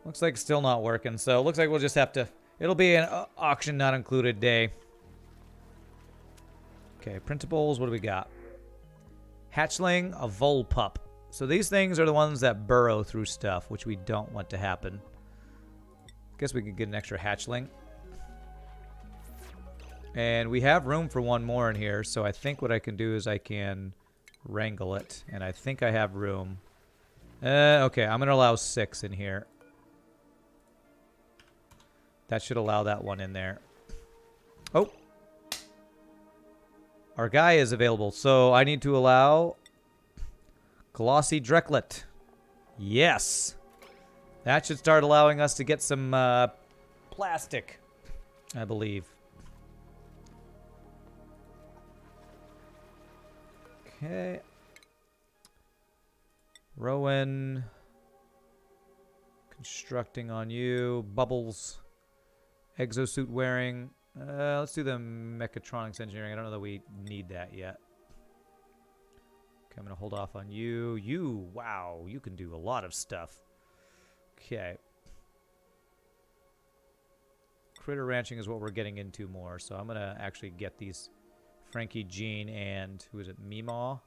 Looks like it's still not working, so it looks like we'll just have to... It'll be an auction not included day. Okay, printables, what do we got? Hatchling, a vole pup. So these things are the ones that burrow through stuff, which we don't want to happen. Guess we could get an extra hatchling. And we have room for one more in here, so I think what I can do is I can wrangle it. And I think I have room. Okay, I'm going to allow 6 in here. That should allow that one in there. Oh. Our guy is available, so I need to allow Glossy Drecklet. Yes. That should start allowing us to get some plastic, I believe. Okay. Rowan. Constructing on you. Bubbles. Exosuit wearing. Let's do the mechatronics engineering. I don't know that we need that yet. Okay, I'm going to hold off on you. You, wow, you can do a lot of stuff. Okay. Critter ranching is what we're getting into more, so I'm going to actually get these Frankie, Jean, and who is it, Meemaw?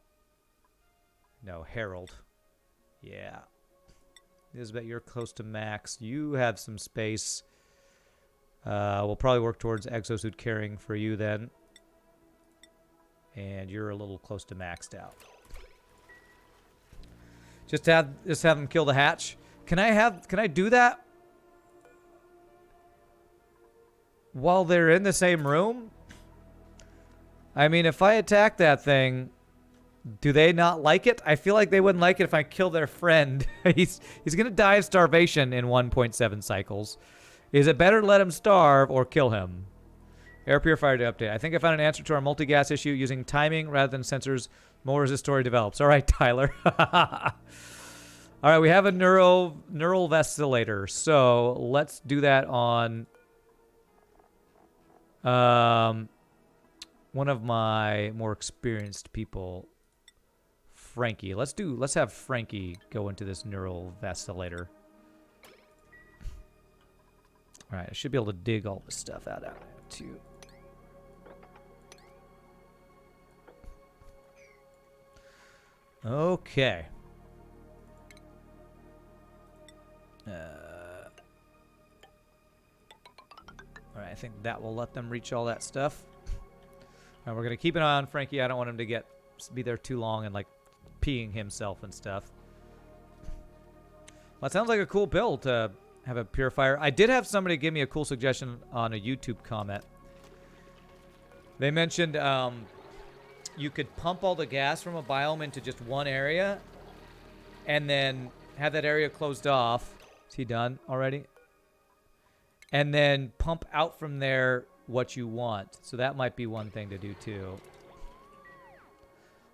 No, Harold. Yeah. Elizabeth, you're close to max. You have some space. We'll probably work towards exosuit carrying for you then. And you're a little close to maxed out. Just have them kill the hatch. Can I do that while they're in the same room? I mean, if I attack that thing, do they not like it? I feel like they wouldn't like it if I kill their friend. He's going to die of starvation in 1.7 cycles. Is it better to let him starve or kill him? Air purifier to update. I think I found an answer to our multi-gas issue using timing rather than sensors more as the story develops. All right, Tyler. All right, we have a neural vestilator. So let's do that on one of my more experienced people, Frankie. Let's have Frankie go into this neural vestilator. All right, I should be able to dig all this stuff out of it too. Okay. All right, I think that will let them reach all that stuff. All right, we're gonna keep an eye on Frankie. I don't want him to be there too long and like peeing himself and stuff. Well, it sounds like a cool build to have a purifier. I did have somebody give me a cool suggestion on a YouTube comment. They mentioned you could pump all the gas from a biome into just one area and then have that area closed off. Is he done already? And then pump out from there what you want. So that might be one thing to do too.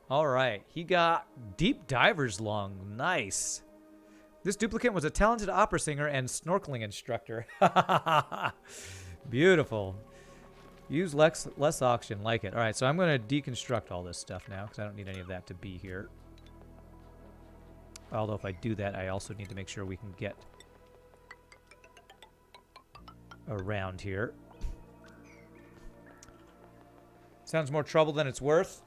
All right. He got deep diver's lung. Nice. This duplicate was a talented opera singer and snorkeling instructor. Beautiful. Use less oxygen. Like it. All right, so I'm going to deconstruct all this stuff now because I don't need any of that to be here. Although if I do that, I also need to make sure we can get around here. Sounds more trouble than it's worth.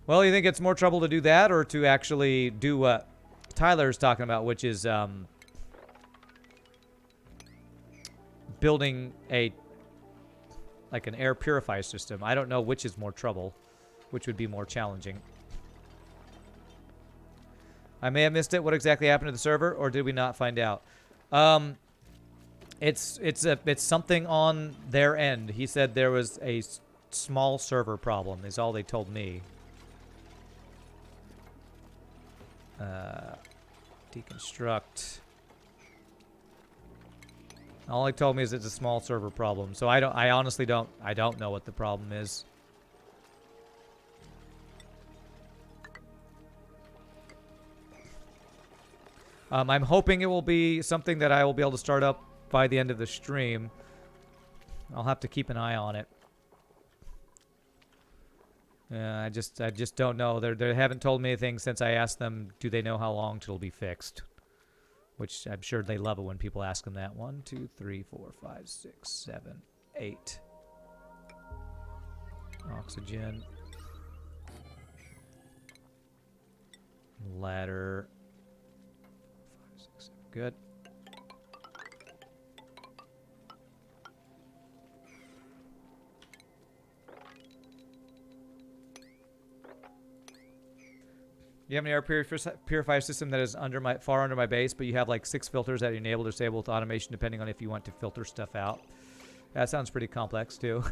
Well, you think it's more trouble to do that or to actually do what Tyler's talking about, which is building like an air purifier system. I don't know which is more trouble, which would be more challenging. I may have missed it. What exactly happened to the server, or did we not find out? It's something on their end. He said there was a small server problem, is all they told me. Deconstruct. All he told me is it's a small server problem. So I honestly don't know what the problem is. I'm hoping it will be something that I will be able to start up by the end of the stream. I'll have to keep an eye on it. I just don't know. They haven't told me anything since I asked them, do they know how long it'll be fixed? which I'm sure they love it when people ask them that. 1, 2, 3, 4, 5, 6, 7, 8. Oxygen. Ladder. 5, 6, 7. Good. You have an air purifier system that is far under my base, but you have like 6 filters that enable or disable with automation depending on if you want to filter stuff out. That sounds pretty complex too.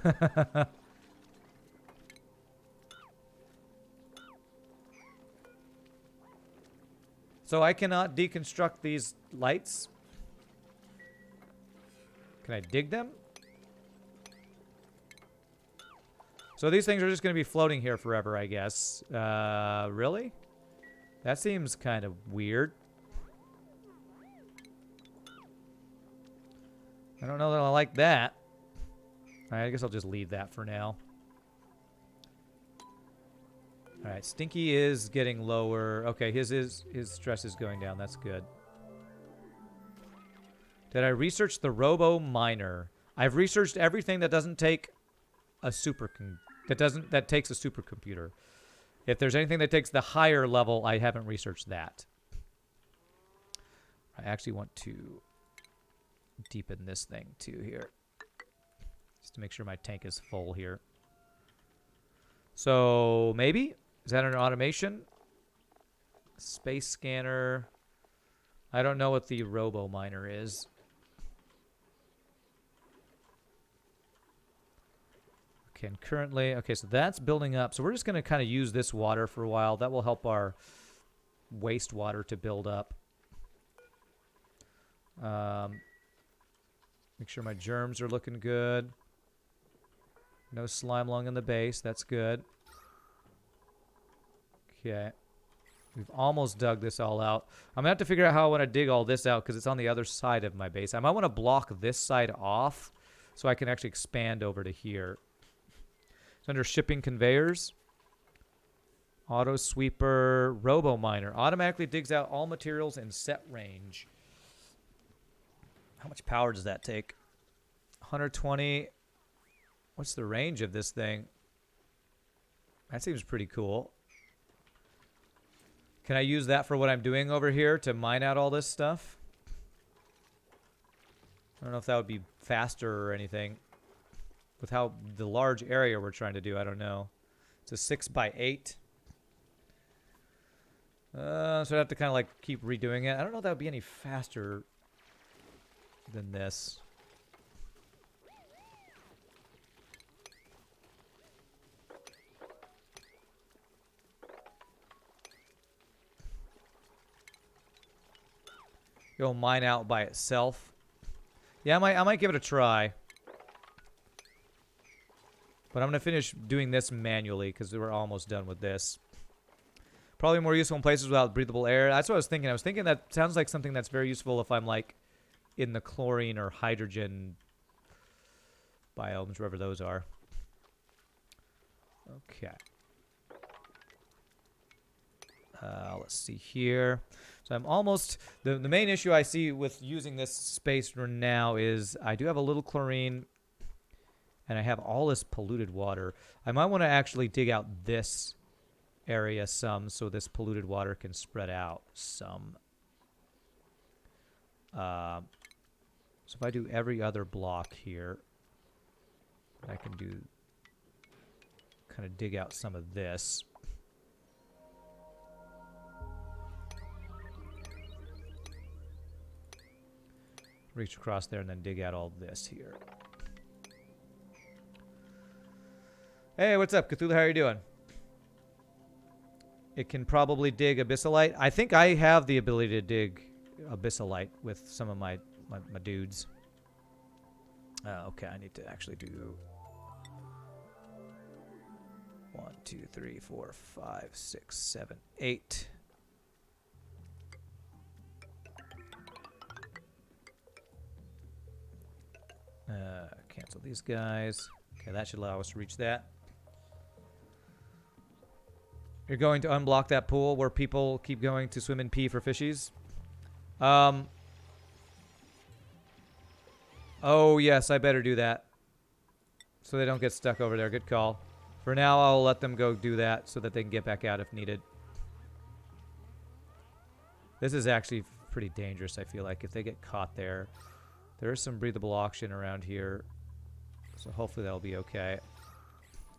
So I cannot deconstruct these lights. Can I dig them? So these things are just going to be floating here forever, I guess. Really? That seems kind of weird. I don't know that I like that. Alright, I guess I'll just leave that for now. Alright, Stinky is getting lower. Okay, his stress is going down. That's good. Did I research the Robo Miner? I've researched everything that doesn't take a that takes a supercomputer. If there's anything that takes the higher level, I haven't researched that. I actually want to deepen this thing too here. Just to make sure my tank is full here. So, maybe? Is that an automation? Space scanner. I don't know what the Robo Miner is. Okay, and currently, okay, so that's building up. So we're just going to kind of use this water for a while. That will help our wastewater to build up. Make sure my germs are looking good. No slime lung in the base. That's good. Okay. We've almost dug this all out. I'm going to have to figure out how I want to dig all this out because it's on the other side of my base. I might want to block this side off so I can actually expand over to here. It's under shipping conveyors. Auto sweeper, Robo Miner. Automatically digs out all materials in set range. How much power does that take? 120. What's the range of this thing? That seems pretty cool. Can I use that for what I'm doing over here to mine out all this stuff? I don't know if that would be faster or anything. With how the large area we're trying to do, I don't know. It's a 6x8. So I'd have to kind of like keep redoing it. I don't know if that would be any faster than this. Go mine out by itself. Yeah, I might give it a try. But I'm going to finish doing this manually because we're almost done with this. Probably more useful in places without breathable air. That's what I was thinking. I was thinking that sounds like something that's very useful if I'm like in the chlorine or hydrogen biomes, wherever those are. Okay. Let's see here. So I'm almost... The main issue I see with using this space for now is I do have a little chlorine and I have all this polluted water. I might want to actually dig out this area some so this polluted water can spread out some. So if I do every other block here, I can do... kind of dig out some of this. Reach across there and then dig out all this here. Hey, what's up, Cthulhu? How are you doing? It can probably dig abyssalite. I think I have the ability to dig abyssalite with some of my dudes. Okay, I need to actually do 1, 2, 3, 4, 5, 6, 7, 8. Cancel these guys. Okay, that should allow us to reach that. You're going to unblock that pool where people keep going to swim and pee for fishies? Oh, yes, I better do that. So they don't get stuck over there. Good call. For now, I'll let them go do that so that they can get back out if needed. This is actually pretty dangerous, I feel like, if they get caught there. There is some breathable oxygen around here. So hopefully that'll be okay.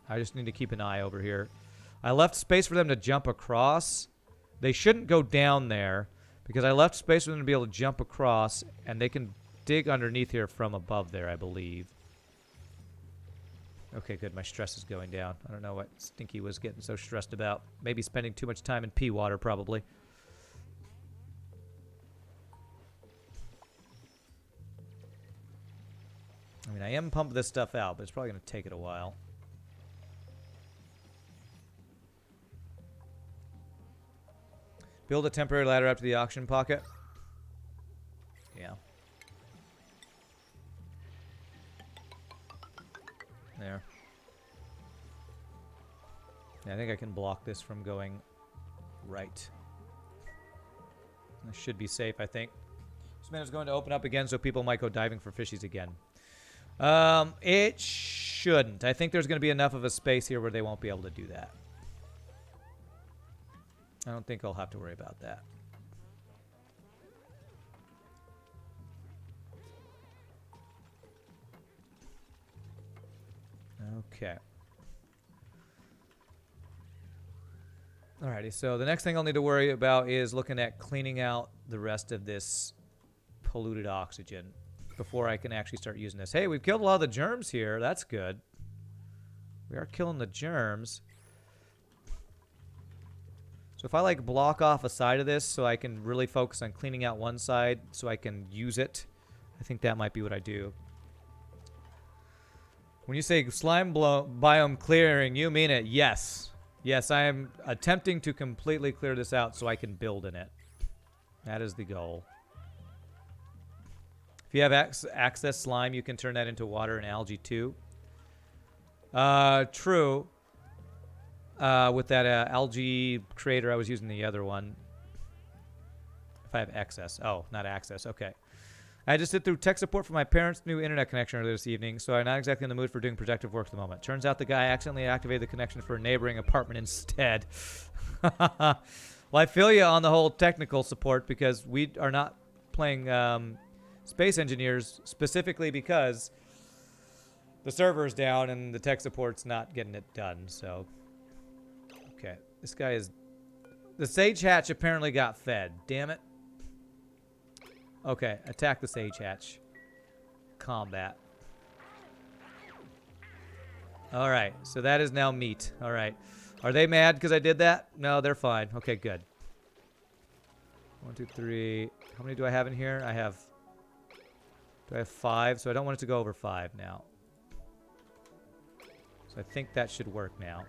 I just need to keep an eye over here. I left space for them to jump across. They shouldn't go down there because I left space for them to be able to jump across, and they can dig underneath here from above there, I believe. Okay, good. My stress is going down. I don't know what Stinky was getting so stressed about. Maybe spending too much time in pea water, probably. I mean, I am pumping this stuff out, but it's probably going to take it a while. Build a temporary ladder up to the auction pocket. Yeah. There. Yeah, I think I can block this from going right. This should be safe, I think. This man is going to open up again, so people might go diving for fishies again. It shouldn't. I think there's going to be enough of a space here where they won't be able to do that. I don't think I'll have to worry about that. Okay. Alrighty, so the next thing I'll need to worry about is looking at cleaning out the rest of this polluted oxygen before I can actually start using this. Hey, we've killed a lot of the germs here. That's good. We are killing the germs. So if I like block off a side of this so I can really focus on cleaning out one side so I can use it, I think that might be what I do. When you say slime biome clearing, you mean it. Yes. Yes, I am attempting to completely clear this out so I can build in it. That is the goal. If you have access slime, you can turn that into water and algae too. True. With that algae creator, I was using the other one. If I have access. Oh, not access. Okay. I just did through tech support for my parents' new internet connection earlier this evening, so I'm not exactly in the mood for doing protective work at the moment. Turns out the guy accidentally activated the connection for a neighboring apartment instead. Well, I feel you on the whole technical support because we are not playing Space Engineers specifically because the server's down and the tech support's not getting it done, so... Okay, this guy is... The Sage Hatch apparently got fed. Damn it. Okay, attack the Sage Hatch. Combat. Alright, so that is now meat. Alright. Are they mad because I did that? No, they're fine. Okay, good. 1, 2, 3. How many do I have in here? I have... Do I have 5? So I don't want it to go over 5 now. So I think that should work now.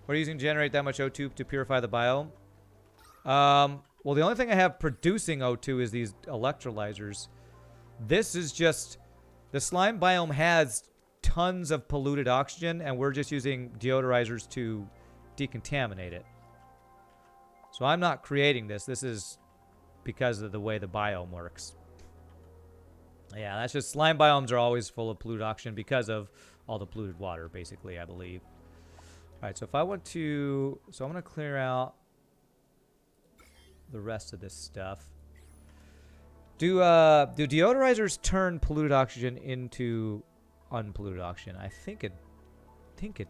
What are you using to generate that much O2 to purify the biome? Well, the only thing I have producing O2 is these electrolyzers. This is just... The slime biome has tons of polluted oxygen, and we're just using deodorizers to decontaminate it. So I'm not creating this. This is because of the way the biome works. Yeah, that's just... Slime biomes are always full of polluted oxygen because of all the polluted water, basically, I believe. Alright, so if I want to... So I'm going to clear out the rest of this stuff. Do deodorizers turn polluted oxygen into unpolluted oxygen? I think it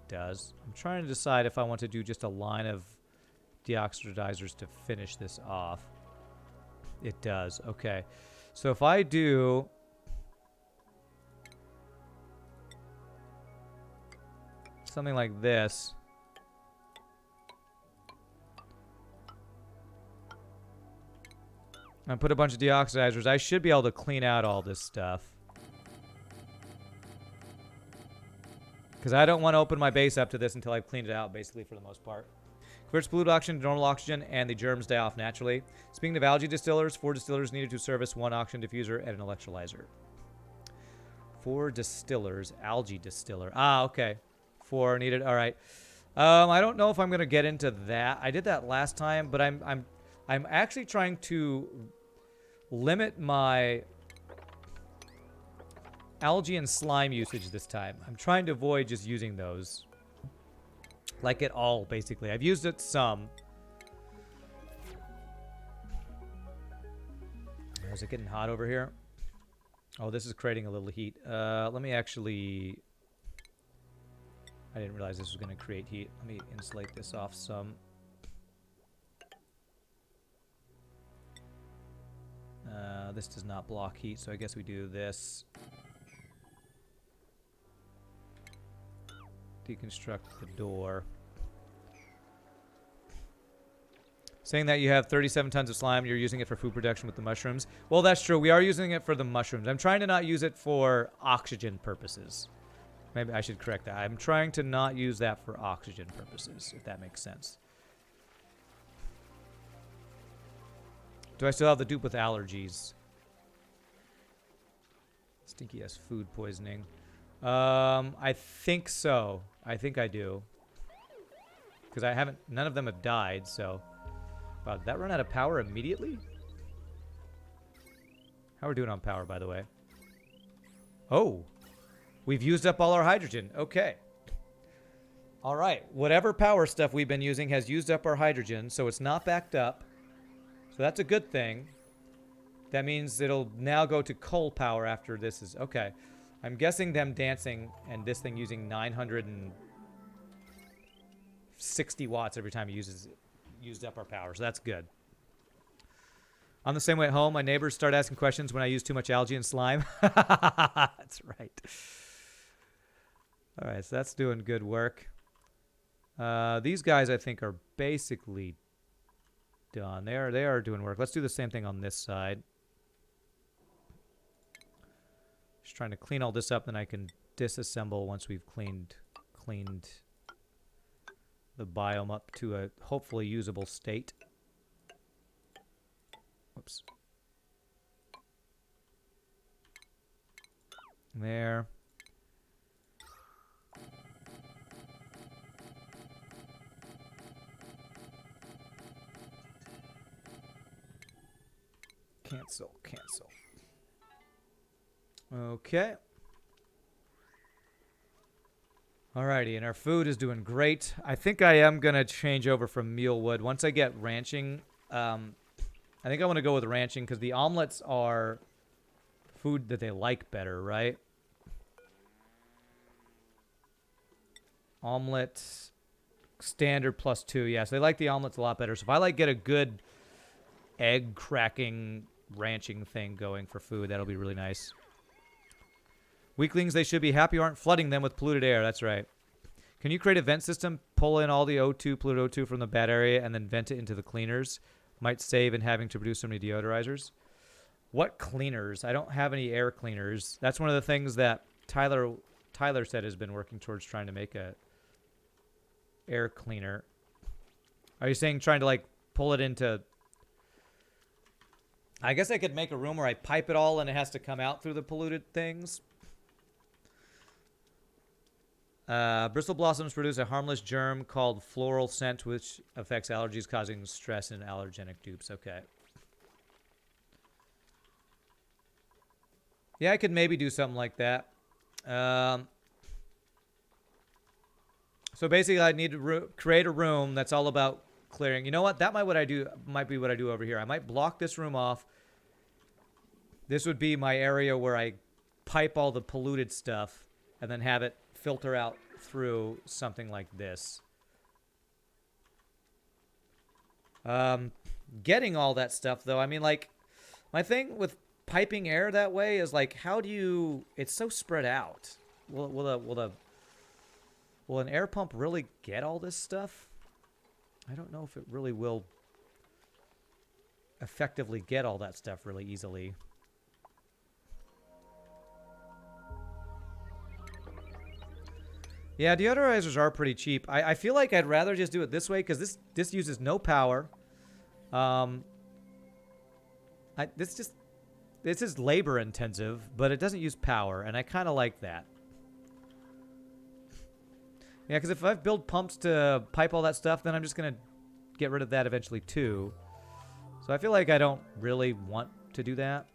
does. I'm trying to decide if I want to do just a line of deoxidizers to finish this off. It does. Okay. So if I do... something like this... I put a bunch of deoxidizers. I should be able to clean out all this stuff. Because I don't want to open my base up to this until I've cleaned it out, basically, for the most part. Converts polluted oxygen to normal oxygen, and the germs die off naturally. Speaking of algae distillers, 4 distillers needed to service 1 oxygen diffuser and an electrolyzer. 4 distillers, algae distiller. Ah, okay. 4 needed. All right. I don't know if I'm going to get into that. I did that last time, but I'm I'm actually trying to limit my algae and slime usage this time. I'm trying to avoid just using those. Like at all, basically. I've used it some. Is it getting hot over here? Oh, this is creating a little heat. Let me actually... I didn't realize this was going to create heat. Let me insulate this off some. This does not block heat, so I guess we do this. Deconstruct the door. Saying that you have 37 tons of slime, you're using it for food production with the mushrooms. Well, that's true. We are using it for the mushrooms. I'm trying to not use it for oxygen purposes. Maybe I should correct that. I'm trying to not use that for oxygen purposes, if that makes sense. Do I still have the dupe with allergies? Stinky ass food poisoning. I think so. I think I do. Because I haven't... None of them have died, so... Wow, did that run out of power immediately? How are we doing on power, by the way? Oh! We've used up all our hydrogen. Okay. Alright. Whatever power stuff we've been using has used up our hydrogen, so it's not backed up. So that's a good thing. That means it'll now go to coal power after this is... Okay. I'm guessing them dancing and this thing using 960 watts every time it used up our power. So that's good. On the same way at home, my neighbors start asking questions when I use too much algae and slime. That's right. All right, so that's doing good work. These guys, I think, are basically done. They are doing work. Let's do the same thing on this side. Just trying to clean all this up, then I can disassemble once we've cleaned the biome up to a hopefully usable state. Whoops. There. Cancel. Okay. Alrighty, and our food is doing great. I think I am going to change over from mealwood. Once I get ranching, I think I want to go with ranching because the omelets are food that they like better, right? Omelet standard +2. Yeah, so they like the omelets a lot better. So if I get a good egg cracking ranching thing going for food, that'll be really nice. Weaklings, they should be happy aren't flooding them with polluted air. That's right. Can you create a vent system, pull in all the O2, polluted O2 from the bad area, and then vent it into the cleaners? Might save in having to produce so many deodorizers. What cleaners? I don't have any air cleaners. That's one of the things that Tyler said has been working towards trying to make a air cleaner. Are you saying trying to pull it into... I guess I could make a room where I pipe it all and it has to come out through the polluted things. Bristle blossoms produce a harmless germ called floral scent, which affects allergies, causing stress in allergenic dupes. Okay. Yeah, I could maybe do something like that. So basically, I need to create a room that's all about clearing. You know what? That might be what I do over here. I might block this room off. This would be my area where I pipe all the polluted stuff and then have it filter out through something like this. Getting all that stuff, though, I mean, my thing with piping air that way is, how do you... It's so spread out. Will an air pump really get all this stuff? I don't know if it really will effectively get all that stuff really easily. Yeah, deodorizers are pretty cheap. I feel like I'd rather just do it this way because this uses no power. This is labor intensive, but it doesn't use power, and I kind of like that. Yeah, because if I build pumps to pipe all that stuff, then I'm just gonna get rid of that eventually too. So I feel like I don't really want to do that.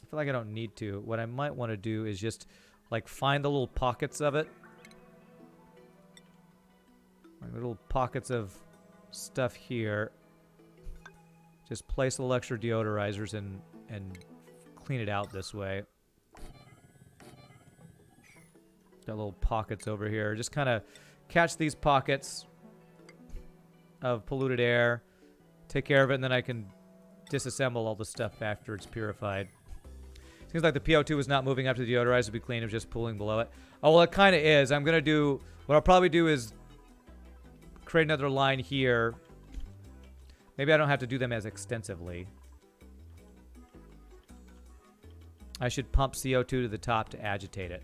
I feel like I don't need to. What I might want to do is just, like, find the little pockets of it. Like little pockets of stuff here. Just place little extra deodorizers and clean it out this way. Got little pockets over here. Just kind of catch these pockets of polluted air, take care of it, and then I can disassemble all the stuff after it's purified. Seems like the PO2 is not moving up to the deodorizer to be clean. It's just pooling below it. Oh, well, it kind of is. I'm going to do... What I'll probably do is create another line here. Maybe I don't have to do them as extensively. I should pump CO2 to the top to agitate it.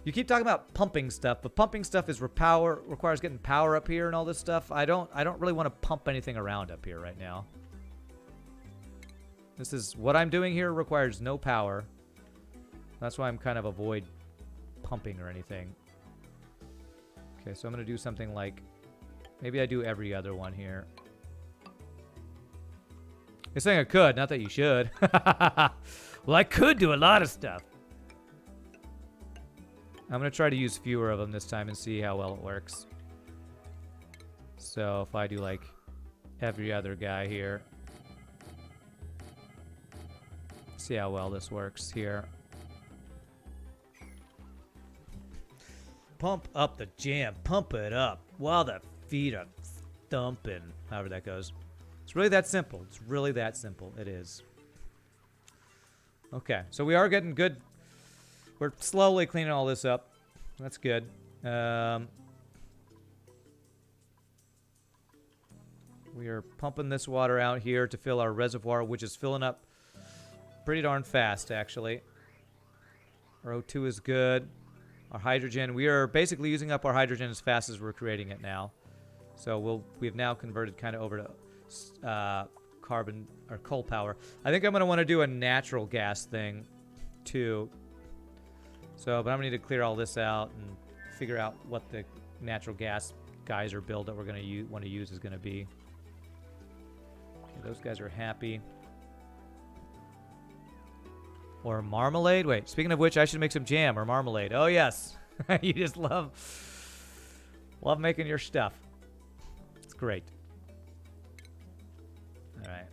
You keep talking about pumping stuff, but pumping stuff is requires getting power up here and all this stuff. I don't really want to pump anything around up here right now. This is what I'm doing here requires no power. That's why I'm kind of avoid pumping or anything. Okay, so I'm going to do something like maybe I do every other one here. You're saying I could, not that you should. Well, I could do a lot of stuff. I'm going to try to use fewer of them this time and see how well it works. So if I do like every other guy here. See how well this works here. Pump up the jam. Pump it up while the feet are thumping. However that goes. It's really that simple. It's really that simple. It is. Okay, so we are getting good. We're slowly cleaning all this up. That's good. We are pumping this water out here to fill our reservoir, which is filling up pretty darn fast, actually. Our O2 is good. Our hydrogen, we are basically using up our hydrogen as fast as we're creating it now. So we've now converted kind of over to carbon or coal power. I think I'm going to want to do a natural gas thing too. So, but I'm going to need to clear all this out and figure out what the natural gas geyser build that we're going to want to use is going to be. Okay, those guys are happy. Or marmalade? Wait, speaking of which, I should make some jam or marmalade. Oh, yes. You just love making your stuff. It's great. All right.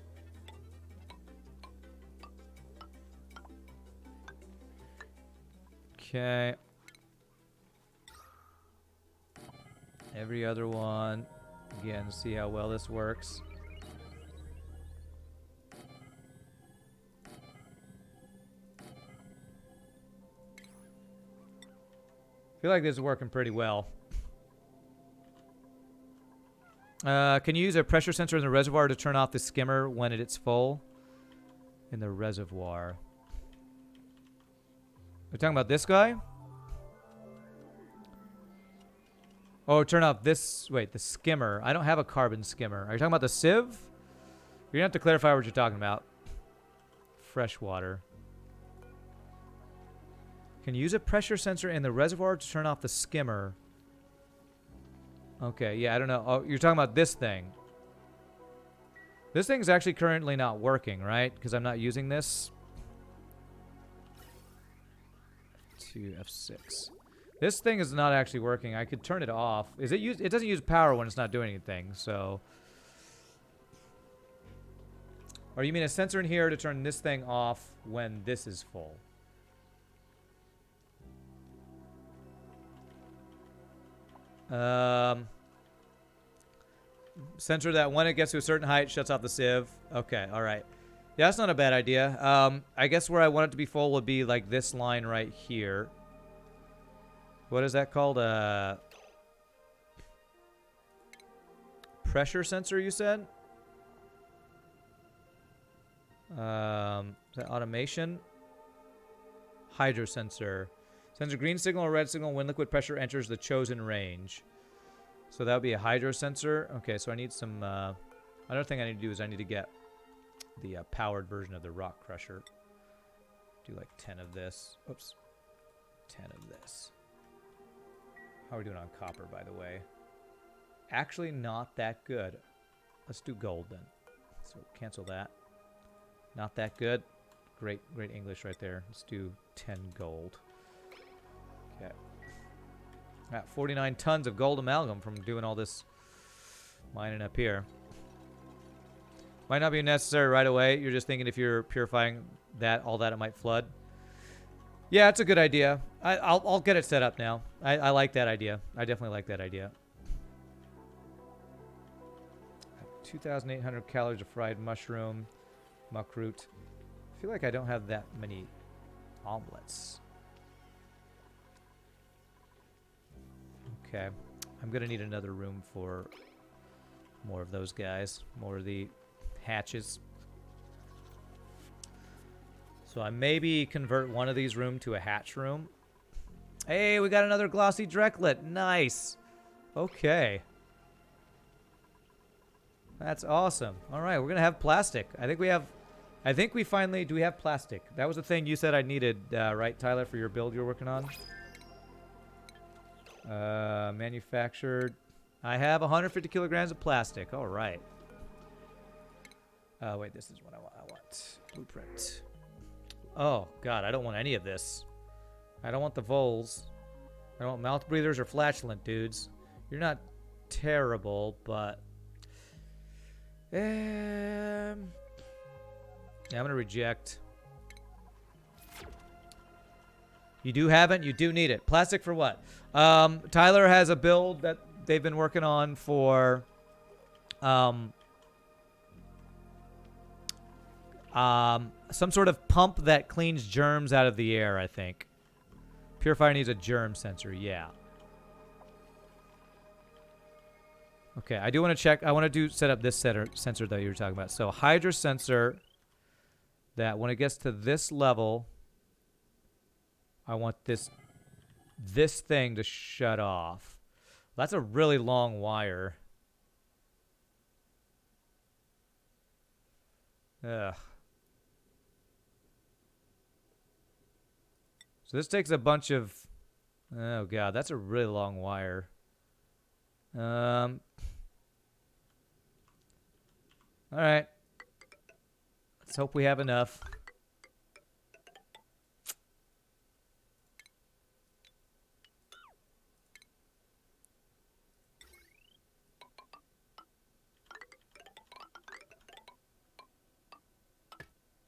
Okay. Every other one. Again, see how well this works. I feel like this is working pretty well. Can you use a pressure sensor in the reservoir to turn off the skimmer when it's full? In the reservoir. We're talking about this guy? Oh, turn off this... Wait, the skimmer. I don't have a carbon skimmer. Are you talking about the sieve? You're going to have to clarify what you're talking about. Fresh water. Can you use a pressure sensor in the reservoir to turn off the skimmer? Okay, yeah, I don't know. Oh, you're talking about this thing. This thing's actually currently not working, right? Because I'm not using this. To F6. This thing is not actually working. I could turn it off. It doesn't use power when it's not doing anything, so... Or you mean a sensor in here to turn this thing off when this is full? Sensor that when it gets to a certain height shuts off the sieve. Okay, all right. Yeah, that's not a bad idea. I guess where I want it to be full would be like this line right here. What is that called? Pressure sensor, you said? Is that automation? Hydro sensor. Sends a green signal or red signal when liquid pressure enters the chosen range. So that would be a hydro sensor. Okay, so I need some... another thing I need to do is I need to get the powered version of the rock crusher. Do like 10 of this. Oops. 10 of this. How are we doing on copper, by the way? Actually not that good. Let's do gold then. So cancel that. Not that good. Great English right there. Let's do 10 gold. Okay. Got 49 tons of gold amalgam from doing all this mining up here. Might not be necessary right away. You're just thinking if you're purifying all that, it might flood. Yeah, it's a good idea. I'll get it set up now. I like that idea. I definitely like that idea. 2,800 calories of fried mushroom, muckroot. I feel like I don't have that many omelets. Okay. I'm going to need another room for more of those guys. More of the hatches. So I maybe convert one of these rooms to a hatch room. Hey, we got another glossy Drecklet. Nice. Okay. That's awesome. All right, we're going to have plastic. I think we finally... Do we have plastic? That was the thing you said I needed, right, Tyler, for your build you're working on? Manufactured. I have 150 kilograms of plastic. All right. Wait, this is what I want. Blueprint. Oh, God, I don't want any of this. I don't want the voles. I don't want mouth breathers or flatulent dudes. You're not terrible, but... yeah, I'm going to reject. You do have it. You do need it. Plastic for what? Tyler has a build that they've been working on for... some sort of pump that cleans germs out of the air, I think. Purifier needs a germ sensor, yeah. Okay, I do want to check. I want to set up this sensor that you were talking about. So, Hydra sensor that when it gets to this level, I want this thing to shut off. That's a really long wire. Ugh. So this takes a bunch of... Oh, God, that's a really long wire. All right. Let's hope we have enough.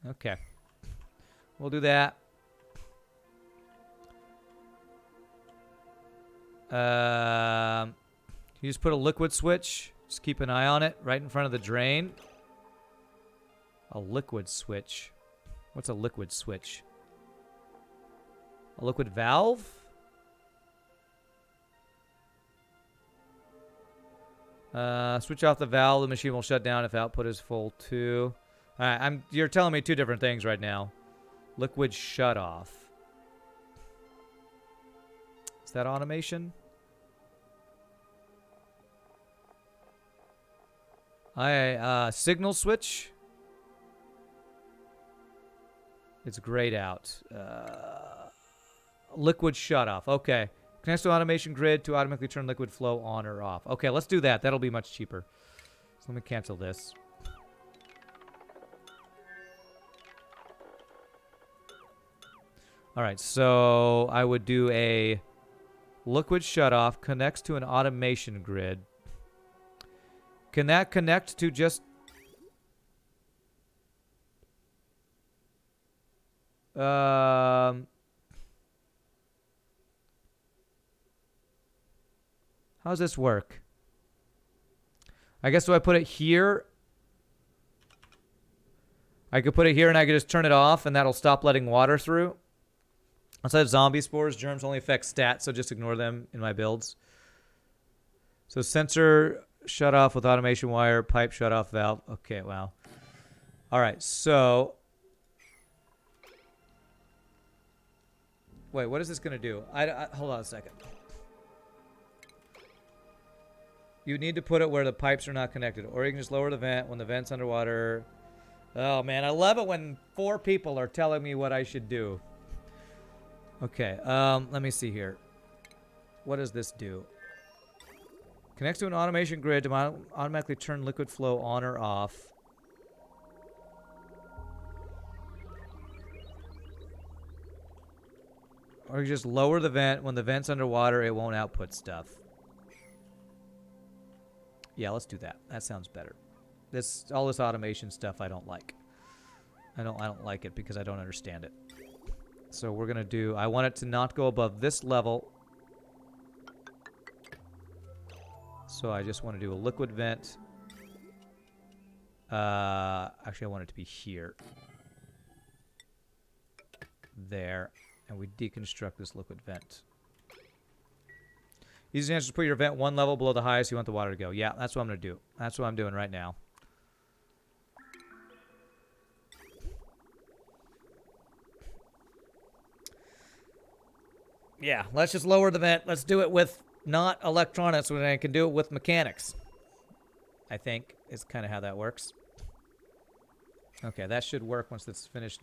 Okay. We'll do that. You just put a liquid switch. Just keep an eye on it right in front of the drain. A liquid switch. What's a liquid switch? A liquid valve? Switch off the valve. The machine will shut down if output is full too. All right, you're telling me two different things right now. Liquid shut off. Is that automation? Signal switch. It's grayed out. Liquid shut off. Okay. Connects to automation grid to automatically turn liquid flow on or off. Okay, let's do that. That'll be much cheaper. So let me cancel this. All right, so I would do a liquid shut off, connects to an automation grid. Can that connect to just... How does this work? I guess do I put it here? I could put it here and I could just turn it off and that'll stop letting water through. Outside of zombie spores, germs only affect stats, so just ignore them in my builds. So sensor shut off with automation wire, pipe shut off valve. Okay, wow. All right, so... Wait, what is this going to do? Hold on a second. You need to put it where the pipes are not connected. Or you can just lower the vent when the vent's underwater. Oh, man, I love it when 4 people are telling me what I should do. Okay, let me see here. What does this do? Connects to an automation grid to automatically turn liquid flow on or off. Or you just lower the vent. When the vent's underwater, it won't output stuff. Yeah, let's do that. That sounds better. All this automation stuff I don't like. I don't like it because I don't understand it. So we're gonna do, I want it to not go above this level. So I just want to do a liquid vent. Actually I want it to be here. There. And we deconstruct this liquid vent. Easy answer is put your vent one level below the highest you want the water to go. Yeah, that's what I'm going to do. That's what I'm doing right now. Yeah, let's just lower the vent. Let's do it with not electronics when I can do it with mechanics. I think is kind of how that works. Okay, that should work once it's finished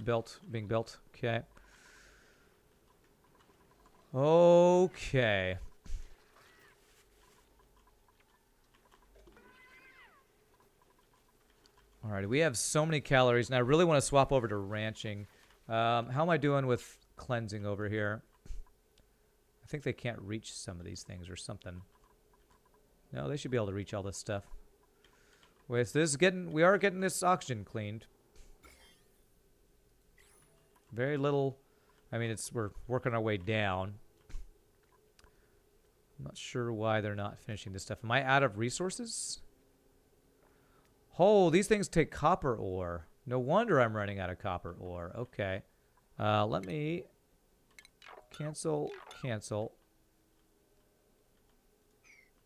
being built. Okay. Okay. Alright, we have so many calories, and I really want to swap over to ranching. How am I doing with cleansing over here? I think they can't reach some of these things or something. No, they should be able to reach all this stuff. Wait, so this is we are getting this oxygen cleaned. Very little. I mean, we're working our way down. I'm not sure why they're not finishing this stuff. Am I out of resources? Oh, these things take copper ore. No wonder I'm running out of copper ore. Okay. Let me cancel.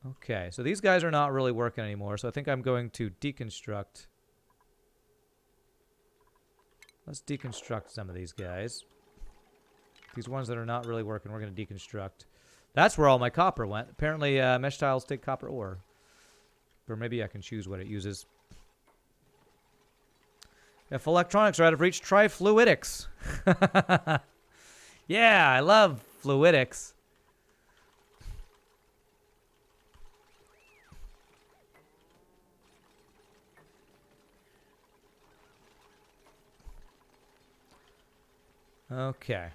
Okay, so these guys are not really working anymore, so I think I'm going to deconstruct. Let's deconstruct some of these guys. These ones that are not really working, we're going to deconstruct. That's where all my copper went. Apparently, mesh tiles take copper ore. Or maybe I can choose what it uses. If electronics are out of reach, try fluidics. Yeah, I love fluidics. Okay.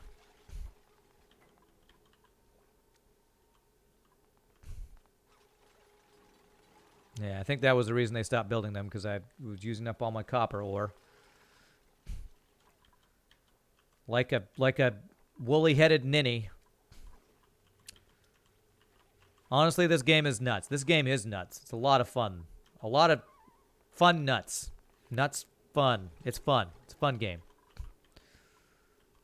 Yeah, I think that was the reason they stopped building them, because I was using up all my copper ore. Like a woolly-headed ninny. Honestly, this game is nuts. This game is nuts. It's a lot of fun. A lot of fun nuts. Nuts fun. It's fun. It's a fun game.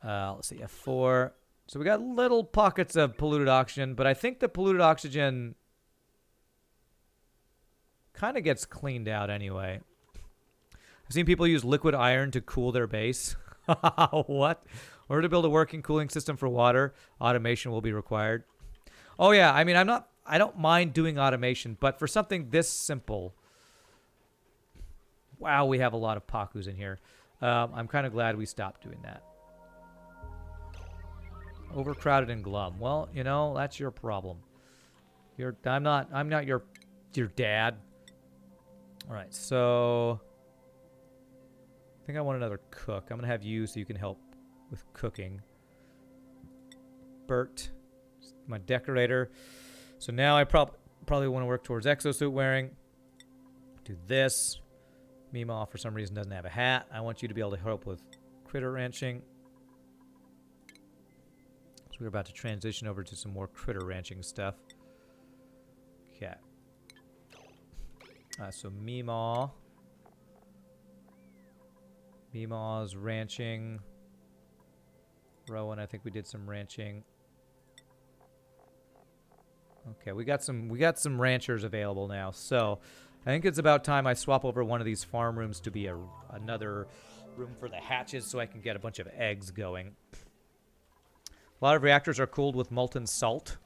Let's see, F4. So we got little pockets of polluted oxygen, but I think the polluted oxygen kind of gets cleaned out anyway. I've seen people use liquid iron to cool their base. What? In order to build a working cooling system for water, automation will be required. Oh yeah, I mean, I don't mind doing automation, but for something this simple. Wow, we have a lot of Pakus in here. I'm kind of glad we stopped doing that. Overcrowded and glum. Well, you know, that's your problem. I'm not your dad. All right, so I think I want another cook. I'm gonna have you so you can help with cooking. Bert, my decorator. So now I probably want to work towards exosuit wearing. Do this. Meemaw for some reason doesn't have a hat. I want you to be able to help with critter ranching. So we're about to transition over to some more critter ranching stuff. Okay. So Meemaw. Meemaw's ranching. Rowan, I think we did some ranching. Okay, we got some ranchers available now. So I think it's about time I swap over one of these farm rooms to be another room for the hatches so I can get a bunch of eggs going. A lot of reactors are cooled with molten salt.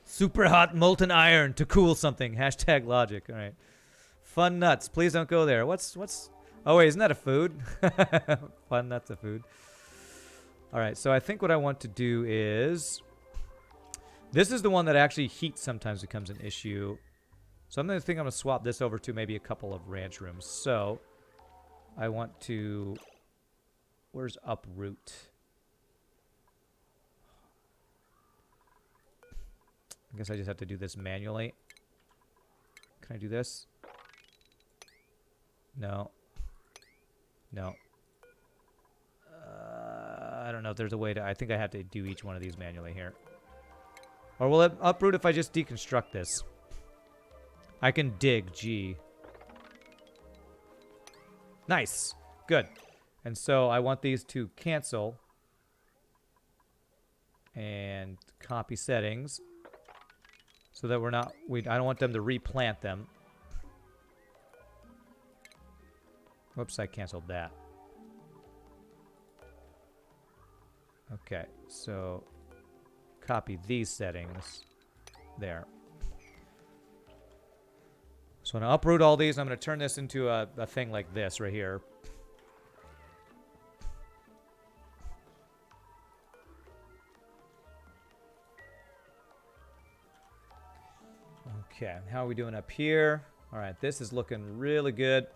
Super hot molten iron to cool something. Hashtag logic. All right. Fun nuts. Please don't go there. What's... Oh, wait, isn't that a food? Fun nuts a food. All right, so I think what I want to do is... This is the one that actually heat sometimes becomes an issue. So I'm going to swap this over to maybe a couple of ranch rooms. So I want to... Where's uproot? I guess I just have to do this manually. Can I do this? No. No. I don't know if there's a way to... I think I have to do each one of these manually here. Or will it uproot if I just deconstruct this? I can dig, G. Nice. Good. And so I want these to cancel. And copy settings. So that we're not... I don't want them to replant them. Whoops, I canceled that. Okay, so copy these settings there. So I'm going to uproot all these. I'm going to turn this into a thing like this right here. Okay, how are we doing up here? All right, this is looking really good.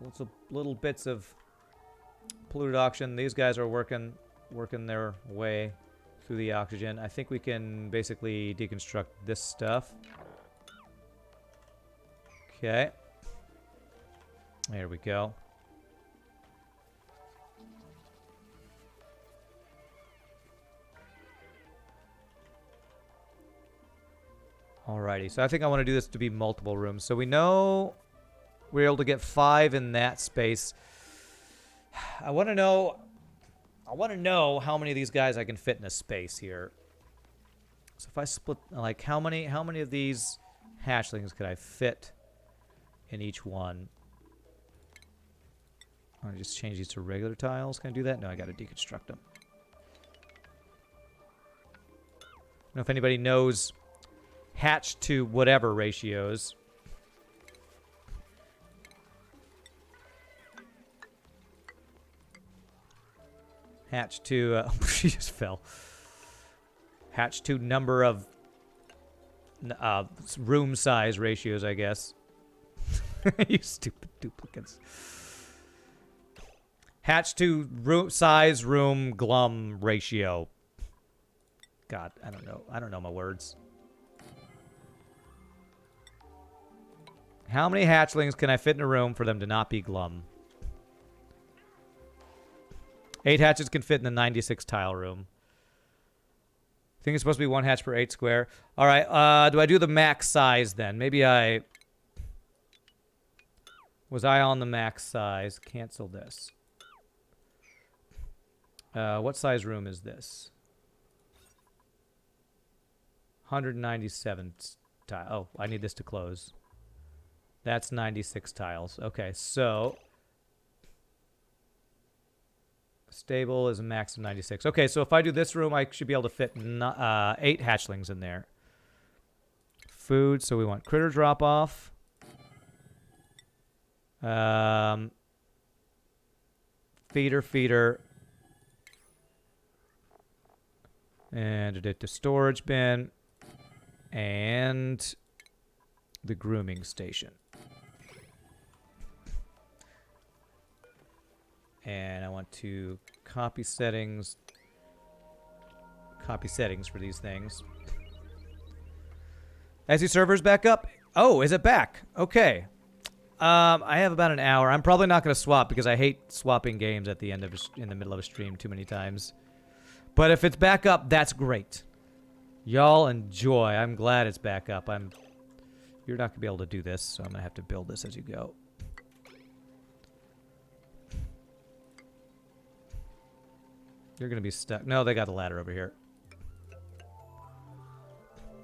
Lots of little bits of polluted oxygen. These guys are working their way through the oxygen. I think we can basically deconstruct this stuff. Okay. There we go. Alrighty, so I think I want to do this to be multiple rooms. So we know we're able to get 5 in that space. I want to know how many of these guys I can fit in a space here. So if I split, like, how many of these hatchlings could I fit in each one? I want to just change these to regular tiles. Can I do that? No, I got to deconstruct them. I don't know if anybody knows hatch to whatever ratios. Hatch to... she just fell. Hatch to number of room size ratios, I guess. You stupid duplicates. Hatch to size room glum ratio. God, I don't know. I don't know my words. How many hatchlings can I fit in a room for them to not be glum? 8 hatches can fit in the 96 tile room. I think it's supposed to be 1 hatch per 8 square. All right, do I do the max size then? Maybe I... Was I on the max size? Cancel this. What size room is this? 197 tile. Oh, I need this to close. That's 96 tiles. Okay, so... Stable is a max of 96. Okay, so if I do this room, I should be able to fit 8 hatchlings in there. Food, so we want critter drop-off. Feeder. And the storage bin. And the grooming station. And I want to copy settings for these things. As the server's back up. Oh, is it back? Okay. I have about an hour. I'm probably not going to swap because I hate swapping games at the end of in the middle of a stream too many times. But if it's back up, that's great. Y'all enjoy. I'm glad it's back up. You're not going to be able to do this, so I'm going to have to build this as you go. You're going to be stuck. No, they got a ladder over here.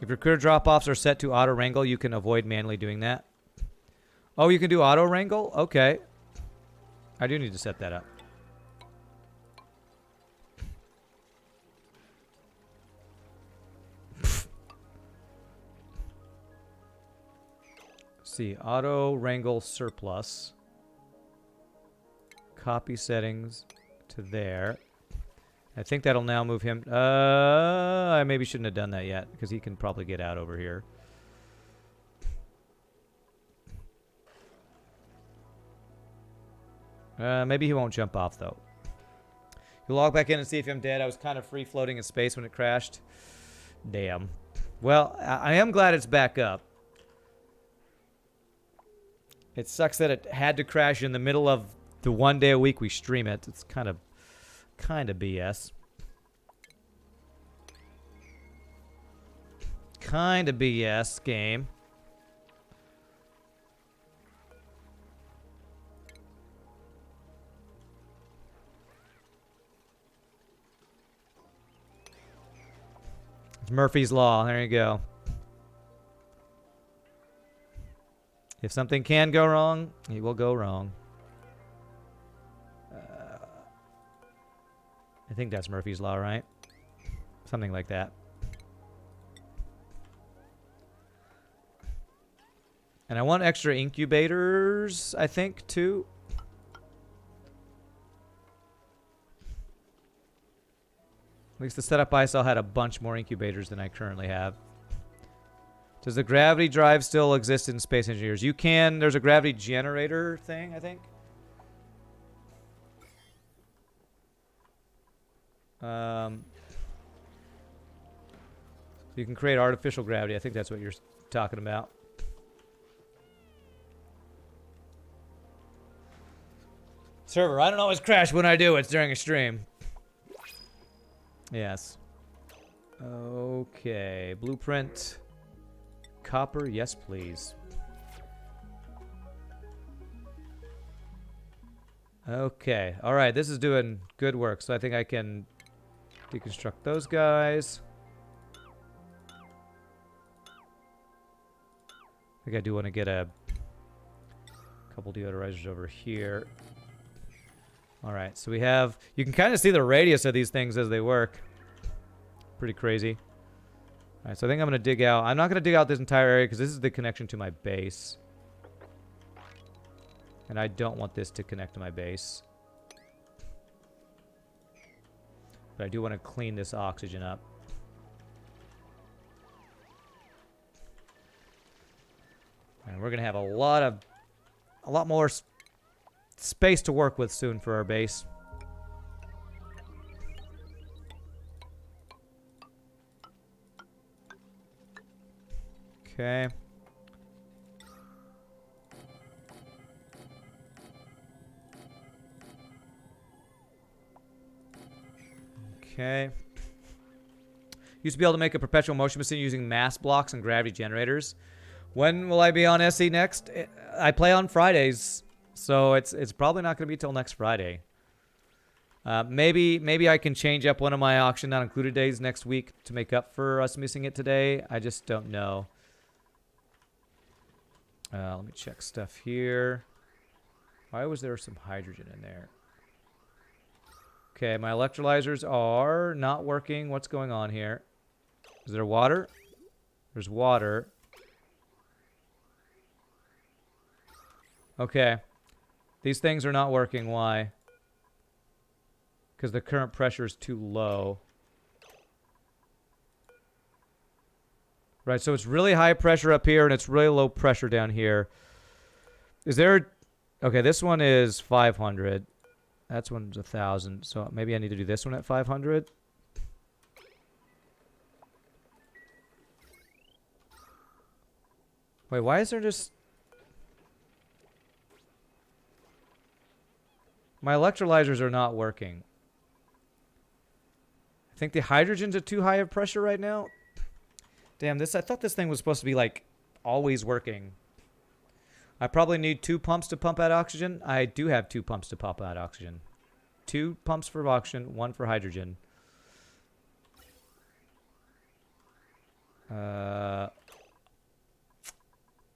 If your critter drop-offs are set to auto-wrangle, you can avoid manually doing that. Oh, you can do auto-wrangle? Okay. I do need to set that up. See, auto-wrangle surplus. Copy settings to there. I think that'll now move him. I maybe shouldn't have done that yet because he can probably get out over here. Maybe he won't jump off though. You log back in and see if I'm dead. I was kind of free floating in space when it crashed. Damn. Well, I am glad it's back up. It sucks that it had to crash in the middle of the 1 day a week we stream it. It's kind of BS. Kind of BS game. It's Murphy's Law. There you go. If something can go wrong, it will go wrong. I think that's Murphy's Law, right? Something like that. And I want extra incubators, I think, too. At least the setup I saw had a bunch more incubators than I currently have. Does the gravity drive still exist in Space Engineers? You can. There's a gravity generator thing, I think. You can create artificial gravity. I think that's what you're talking about. Server, I don't always crash when I do. It's during a stream. Yes. Okay. Blueprint. Copper. Yes, please. Okay. All right. This is doing good work. So I think I can deconstruct those guys. I think I do want to get a couple deodorizers over here. All right, so we have... You can kind of see the radius of these things as they work. Pretty crazy. All right, so I think I'm going to dig out... I'm not going to dig out this entire area because this is the connection to my base. And I don't want this to connect to my base. But I do want to clean this oxygen up. And we're going to have a lot more space to work with soon for our base. Okay. Okay. Used to be able to make a perpetual motion machine using mass blocks and gravity generators. When will I be on SE next? I play on Fridays, so it's probably not going to be till next Friday. Maybe I can change up one of my auction not included days next week to make up for us missing it today. I just don't know. Let me check stuff here. Why was there some hydrogen in there? Okay, my electrolyzers are not working. What's going on here? Is there water? There's water. Okay. These things are not working. Why? Because the current pressure is too low. Right, so it's really high pressure up here and it's really low pressure down here. Is there... Okay, this one is 500. That's one's 1,000. So maybe I need to do this one at 500. Wait, why is there just... My electrolyzers are not working. I think the hydrogens are too high of pressure right now. Damn, I thought this thing was supposed to be, like, always working. I probably need 2 pumps to pump out oxygen. I do have 2 pumps to pump out oxygen. 2 pumps for oxygen, 1 for hydrogen.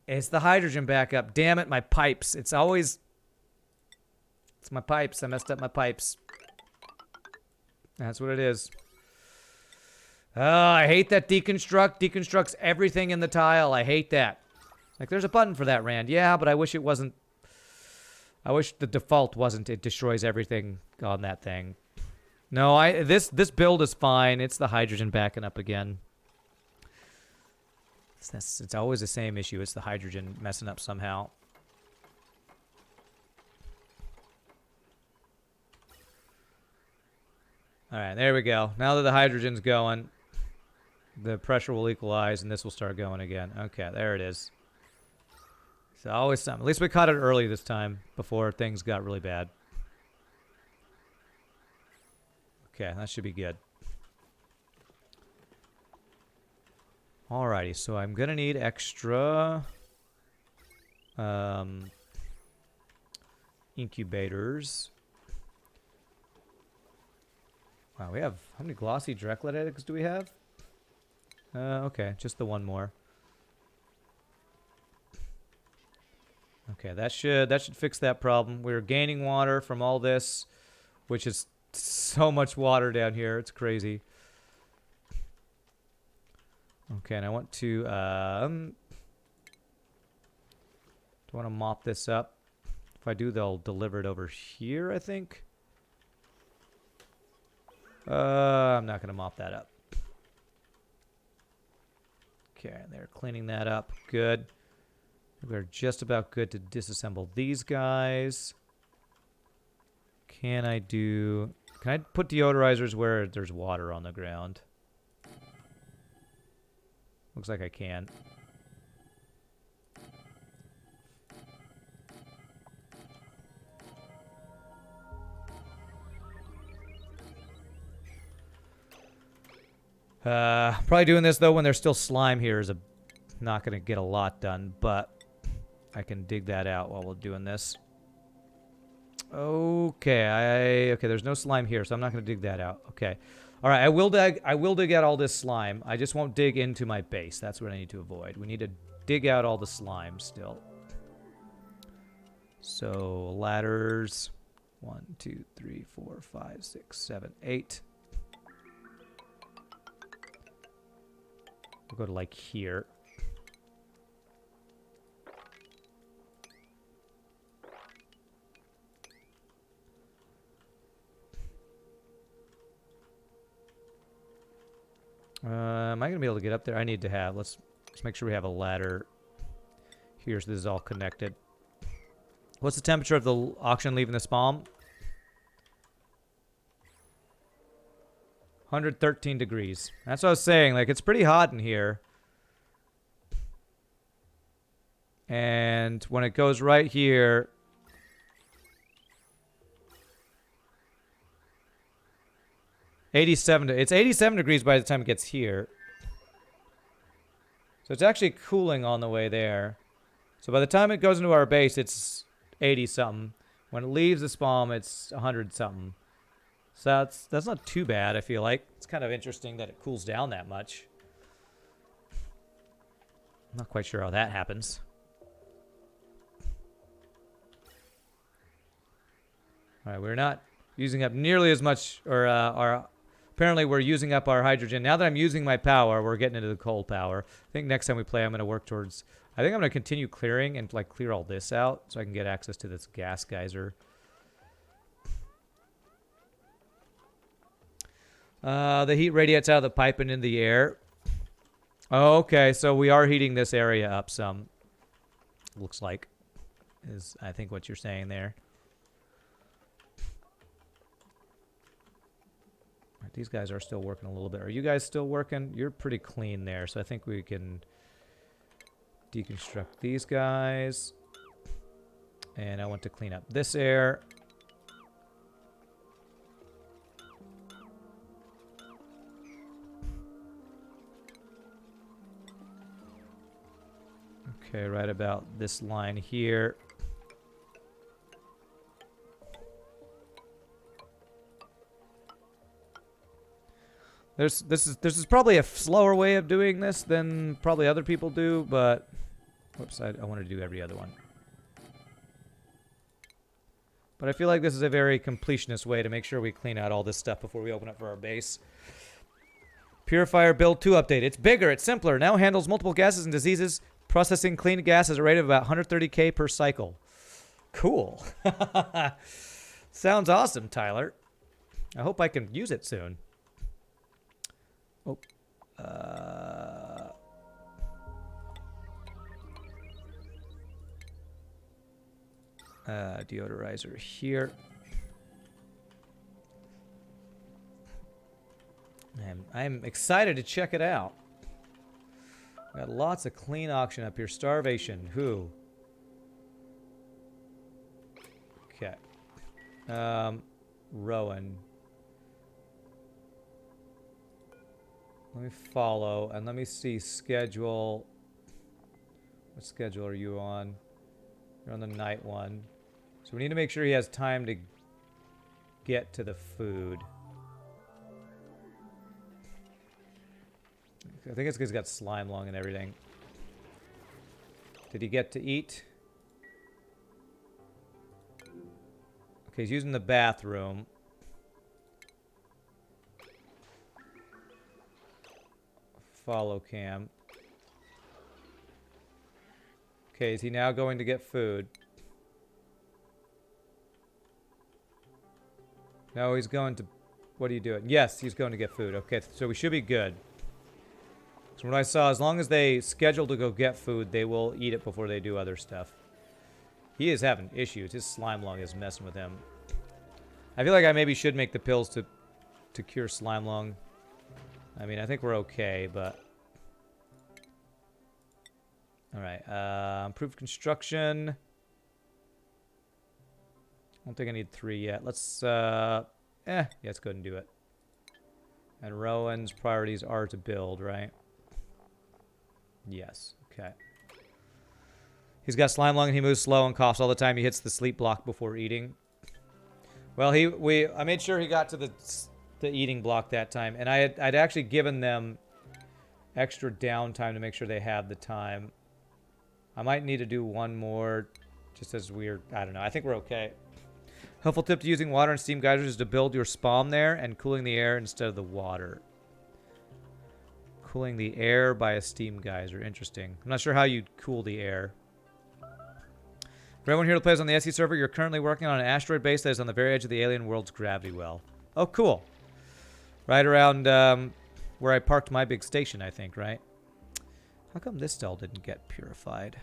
It's the hydrogen backup. Damn it, my pipes. It's always... It's my pipes. I messed up my pipes. That's what it is. I hate that deconstruct. Deconstructs everything in the tile. I hate that. Like, there's a button for that, Rand. Yeah, but I wish it wasn't... I wish the default wasn't it destroys everything on that thing. No, this build is fine. It's the hydrogen backing up again. It's always the same issue. It's the hydrogen messing up somehow. All right, there we go. Now that the hydrogen's going, the pressure will equalize and this will start going again. Okay, there it is. So always something. At least we caught it early this time before things got really bad. Okay, that should be good. Alrighty, so I'm gonna need extra incubators. Wow, we have, how many glossy Drecklet eggs do we have? Okay, just the one more. Okay, that should fix that problem. We're gaining water from all this, which is so much water down here. It's crazy. Okay, and I want to do I want to mop this up. If I do, they'll deliver it over here, I think. I'm not going to mop that up. Okay, they're cleaning that up. Good. We're just about good to disassemble these guys. Can I put deodorizers where there's water on the ground? Looks like I can. Probably doing this though when there's still slime here is not going to get a lot done, but I can dig that out while we're doing this. Okay, okay, there's no slime here, so I'm not going to dig that out. Okay. All right, I will dig out all this slime. I just won't dig into my base. That's what I need to avoid. We need to dig out all the slime still. So, ladders 1 2 3 4 5 6 7 8. We'll go to like here. Am I going to be able to get up there? I need to have. Let's make sure we have a ladder here so this is all connected. What's the temperature of the auction leaving the spawn? 113 degrees. That's what I was saying. Like, it's pretty hot in here. And when it goes right here... It's 87 degrees by the time it gets here. So it's actually cooling on the way there. So by the time it goes into our base, it's 80-something. When it leaves the spawn, it's 100-something. So that's not too bad, I feel like. It's kind of interesting that it cools down that much. I'm not quite sure how that happens. Alright, we're not using up nearly as much, or apparently we're using up our hydrogen. Now that I'm using my power, we're getting into the coal power. I think next time we play, I'm going to work towards... I think I'm going to continue clearing and like clear all this out so I can get access to this gas geyser. The heat radiates out of the pipe and in the air. Okay, so we are heating this area up some. Looks like, is I think what you're saying there. Right, these guys are still working a little bit. Are you guys still working? You're pretty clean there, so I think we can deconstruct these guys. And I want to clean up this air. Okay, right about this line here. This is probably a slower way of doing this than probably other people do, but whoops, I wanted to do every other one. But I feel like this is a very completionist way to make sure we clean out all this stuff before we open up for our base. Purifier Build 2 update. It's bigger, it's simpler, now handles multiple gases and diseases. Processing clean gas at a rate of about 130K per cycle. Cool. Sounds awesome, Tyler. I hope I can use it soon. Oh. Deodorizer here. I'm excited to check it out. Got lots of clean oxygen up here. Starvation. Who? Okay. Rowan. Let me follow and let me see schedule. What schedule are you on? You're on the night one. So we need to make sure he has time to get to the food. I think it's because he's got slime lung and everything. Did he get to eat? Okay, he's using the bathroom. Follow cam. Okay, is he now going to get food? No, he's going to... What are you doing? Yes, he's going to get food. Okay, so we should be good. So what I saw, as long as they schedule to go get food, they will eat it before they do other stuff. He is having issues. His slime lung is messing with him. I feel like I maybe should make the pills to cure slime lung. I mean, I think we're okay, but... Alright, improved construction. I don't think I need 3 yet. Let's, yeah, let's go ahead and do it. And Rowan's priorities are to build, right? Yes, okay. He's got slime lung and he moves slow and coughs all the time. He hits the sleep block before eating. Well, I made sure he got to the eating block that time, and I'd actually given them extra downtime to make sure they had the time. I might need to do one more, just as weird. I don't know. I think we're okay. Helpful tip to using water and steam geysers is to build your spawn there and cooling the air instead of the water. Cooling the air by a steam geyser. Interesting. I'm not sure how you'd cool the air. For everyone here who plays on the SE server, you're currently working on an asteroid base that is on the very edge of the alien world's gravity well. Oh, cool. Right around where I parked my big station, I think, right? How come this cell didn't get purified?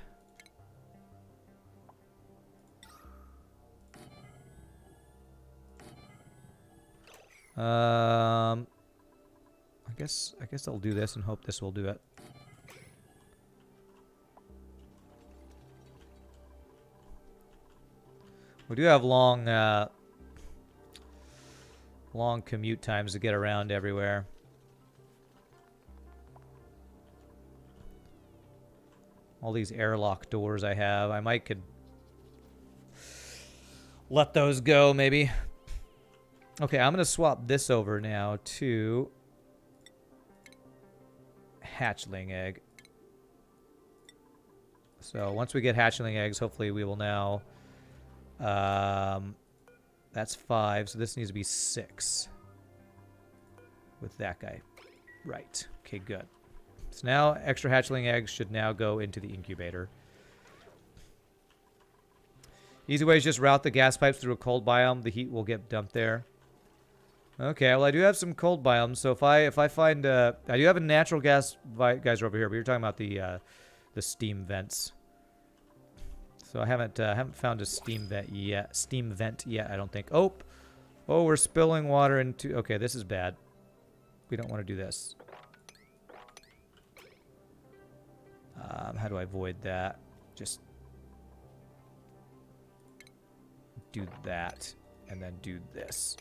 I guess I'll do this and hope this will do it. We do have long commute times to get around everywhere. All these airlock doors I have, I might could let those go maybe. Okay, I'm going to swap this over now to hatchling egg. So once we get hatchling eggs, hopefully we will now... that's 5, so this needs to be 6 with that guy. Right. Okay, good. So now extra hatchling eggs should now go into the incubator. Easy way is just route the gas pipes through a cold biome. The heat will get dumped there. Okay, well I do have some cold biomes, so if I find I do have a natural gas geyser over here, but you're talking about the steam vents. So I haven't found a steam vent yet. I don't think. Oh, we're spilling water into. Okay, this is bad. We don't want to do this. How do I avoid that? Just do that, and then do this.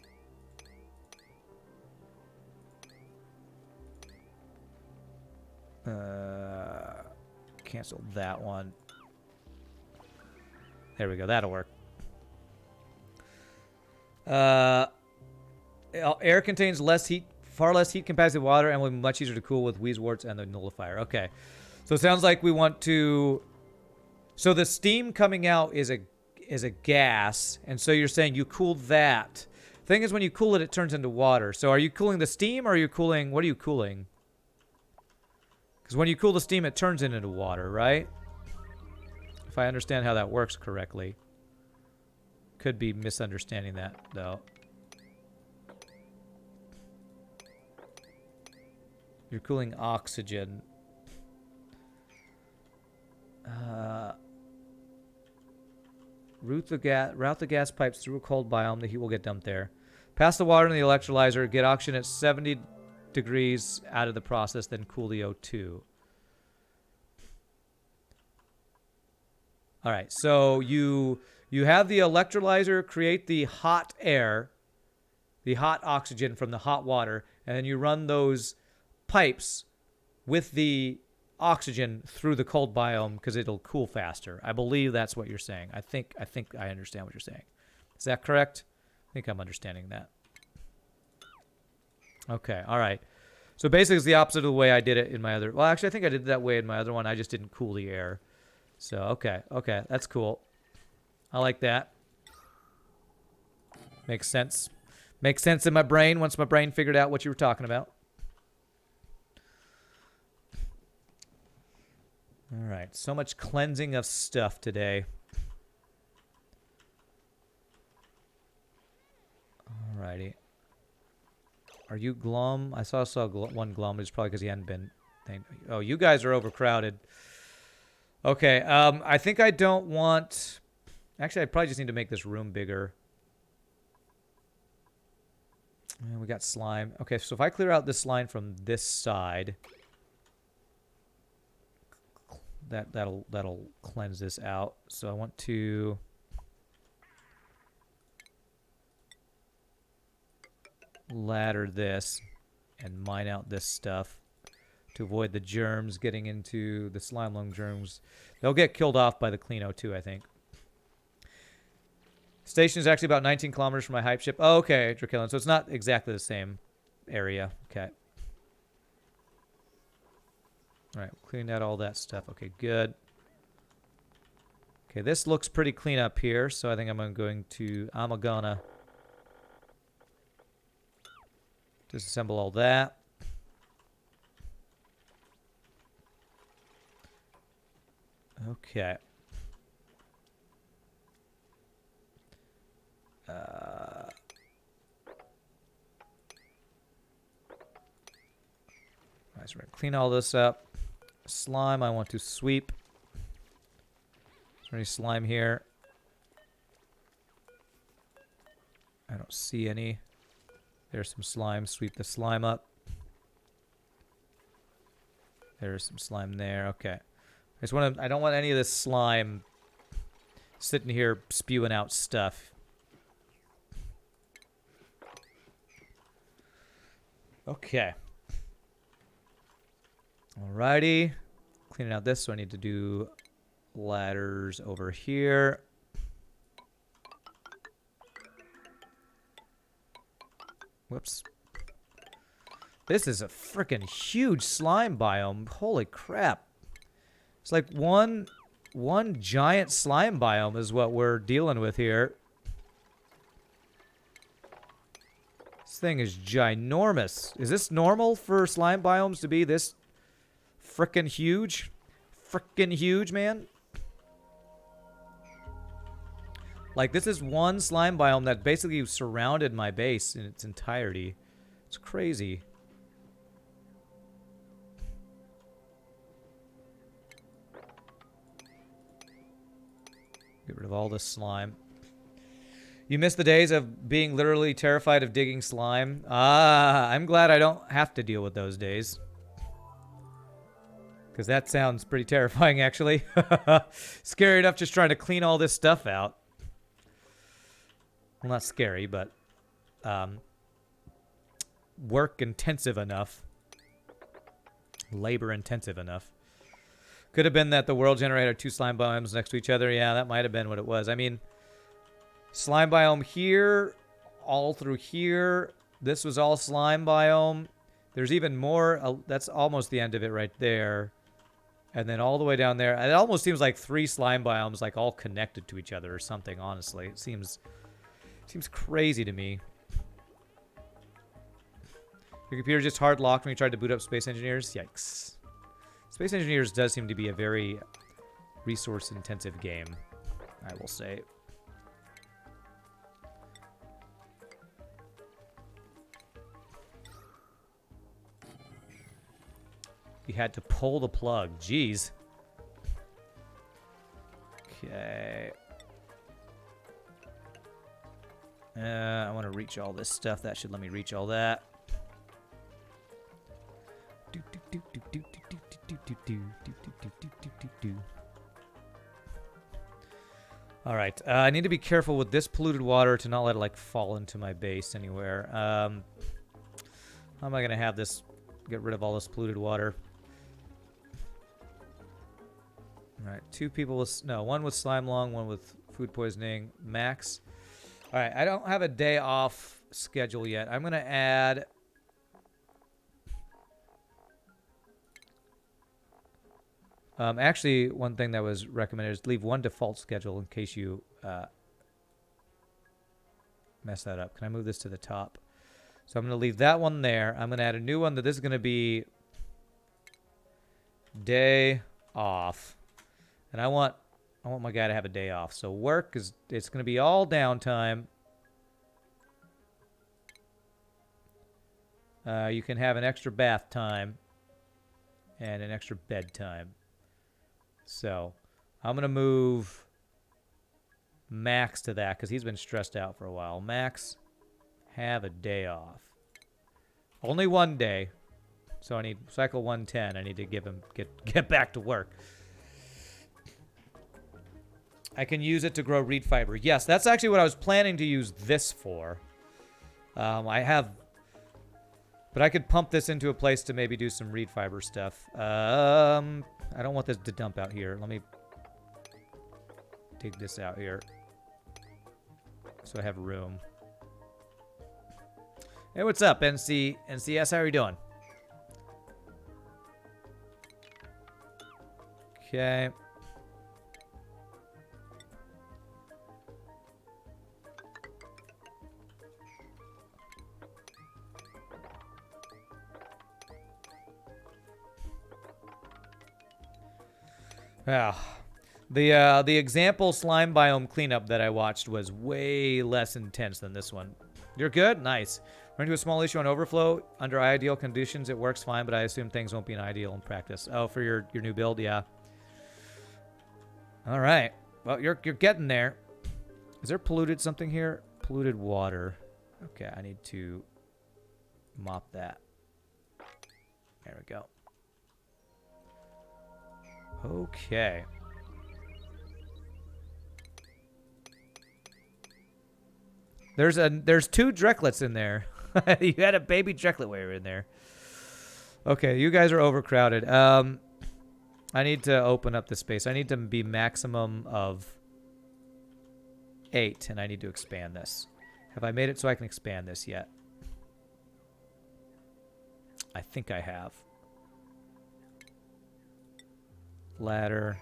Cancel that one. There we go. That'll work. Air contains less heat, far less heat compared to water, and will be much easier to cool with Wheezeworts and the nullifier. Okay. So it sounds like we want to... So the steam coming out is a gas, and so you're saying you cool that. Thing is, when you cool it, it turns into water. So are you cooling the steam, or are you cooling... What are you cooling? Because when you cool the steam, it turns it into water, right? If I understand how that works correctly. Could be misunderstanding that, though. You're cooling oxygen. Route the gas pipes through a cold biome. The heat will get dumped there. Pass the water in the electrolyzer. Get oxygen at 70 degrees out of the process, then cool the O2. All right, so you have the electrolyzer create the hot air, the hot oxygen from the hot water, and then you run those pipes with the oxygen through the cold biome because it'll cool faster. I believe that's what you're saying. I think I understand what you're saying. Is that correct? I think I'm understanding that. Okay, all right. So basically it's the opposite of the way I did it in my other... Well, actually, I think I did it that way in my other one. I just didn't cool the air. So, okay, that's cool. I like that. Makes sense. Makes sense in my brain once my brain figured out what you were talking about. All right, so much cleansing of stuff today. All righty. Are you glum? I saw one glum. It's probably because he hadn't been... Oh, you guys are overcrowded. Okay, I think I don't want... Actually, I probably just need to make this room bigger. And we got slime. Okay, so if I clear out this line from this side... That'll cleanse this out. So I want to... ladder this and mine out this stuff to avoid the germs getting into the slime lung germs. They'll get killed off by the clean O2, I think. Station is actually about 19 kilometers from my hype ship. Oh, okay, Drakillan. So it's not exactly the same area. Okay. All right, cleaning out all that stuff. Okay, good. Okay, this looks pretty clean up here, so I think I'm gonna disassemble all that. Okay. Alright, so we're gonna clean all this up. Slime, I want to sweep. Is there any slime here? I don't see any. There's some slime. Sweep the slime up. There's some slime there. Okay. I don't want any of this slime sitting here spewing out stuff. Okay. Alrighty. Cleaning out this, so I need to do ladders over here. Whoops. This is a freaking huge slime biome. Holy crap. It's like one giant slime biome is what we're dealing with here. This thing is ginormous. Is this normal for slime biomes to be this freaking huge? Freaking huge, man. Like, this is one slime biome that basically surrounded my base in its entirety. It's crazy. Get rid of all this slime. You miss the days of being literally terrified of digging slime? Ah, I'm glad I don't have to deal with those days. Because that sounds pretty terrifying, actually. Scary enough just trying to clean all this stuff out. Well, not scary, but work intensive enough. Labor intensive enough. Could have been that the world generated 2 slime biomes next to each other. Yeah, that might have been what it was. I mean, slime biome here, all through here. This was all slime biome. There's even more. That's almost the end of it right there. And then all the way down there. It almost seems like 3 slime biomes like all connected to each other or something, honestly. It seems crazy to me. Your computer just hard locked when you tried to boot up Space Engineers? Yikes. Space Engineers does seem to be a very resource-intensive game, I will say. You had to pull the plug. Jeez. Okay. I want to reach all this stuff. That should let me reach all that. All right. I need to be careful with this polluted water to not let it like fall into my base anywhere. How am I gonna have this? Get rid of all this polluted water. All right. 2 people with one with slime lung, 1 with food poisoning. Max. All right. I don't have a day off schedule yet. I'm gonna add. Actually, one thing that was recommended is leave 1 default schedule in case you mess that up. Can I move this to the top? So I'm going to leave that one there. I'm going to add a new one that this is going to be day off. And I want my guy to have a day off. So work is it's going to be all downtime. You can have an extra bath time and an extra bedtime. So I'm going to move Max to that because he's been stressed out for a while. Max, have a day off. Only 1 day. So I need cycle 110. I need to give him get back to work. I can use it to grow reed fiber. Yes, that's actually what I was planning to use this for. But I could pump this into a place to maybe do some reed fiber stuff. I don't want this to dump out here. Let me dig this out here so I have room. Hey, what's up, NCS? How are you doing? Okay. Yeah. The example slime biome cleanup that I watched was way less intense than this one. You're good? Nice. Run into a small issue on overflow. Under ideal conditions, it works fine, but I assume things won't be ideal in practice. Oh, for your new build? Yeah. All right. Well, you're getting there. Is there polluted something here? Polluted water. Okay, I need to mop that. There we go. Okay. There's 2 Drecklets in there. You had a baby Drecklet where in there. Okay, you guys are overcrowded. I need to open up the space. I need to be maximum of 8, and I need to expand this. Have I made it so I can expand this yet? I think I have. Ladder.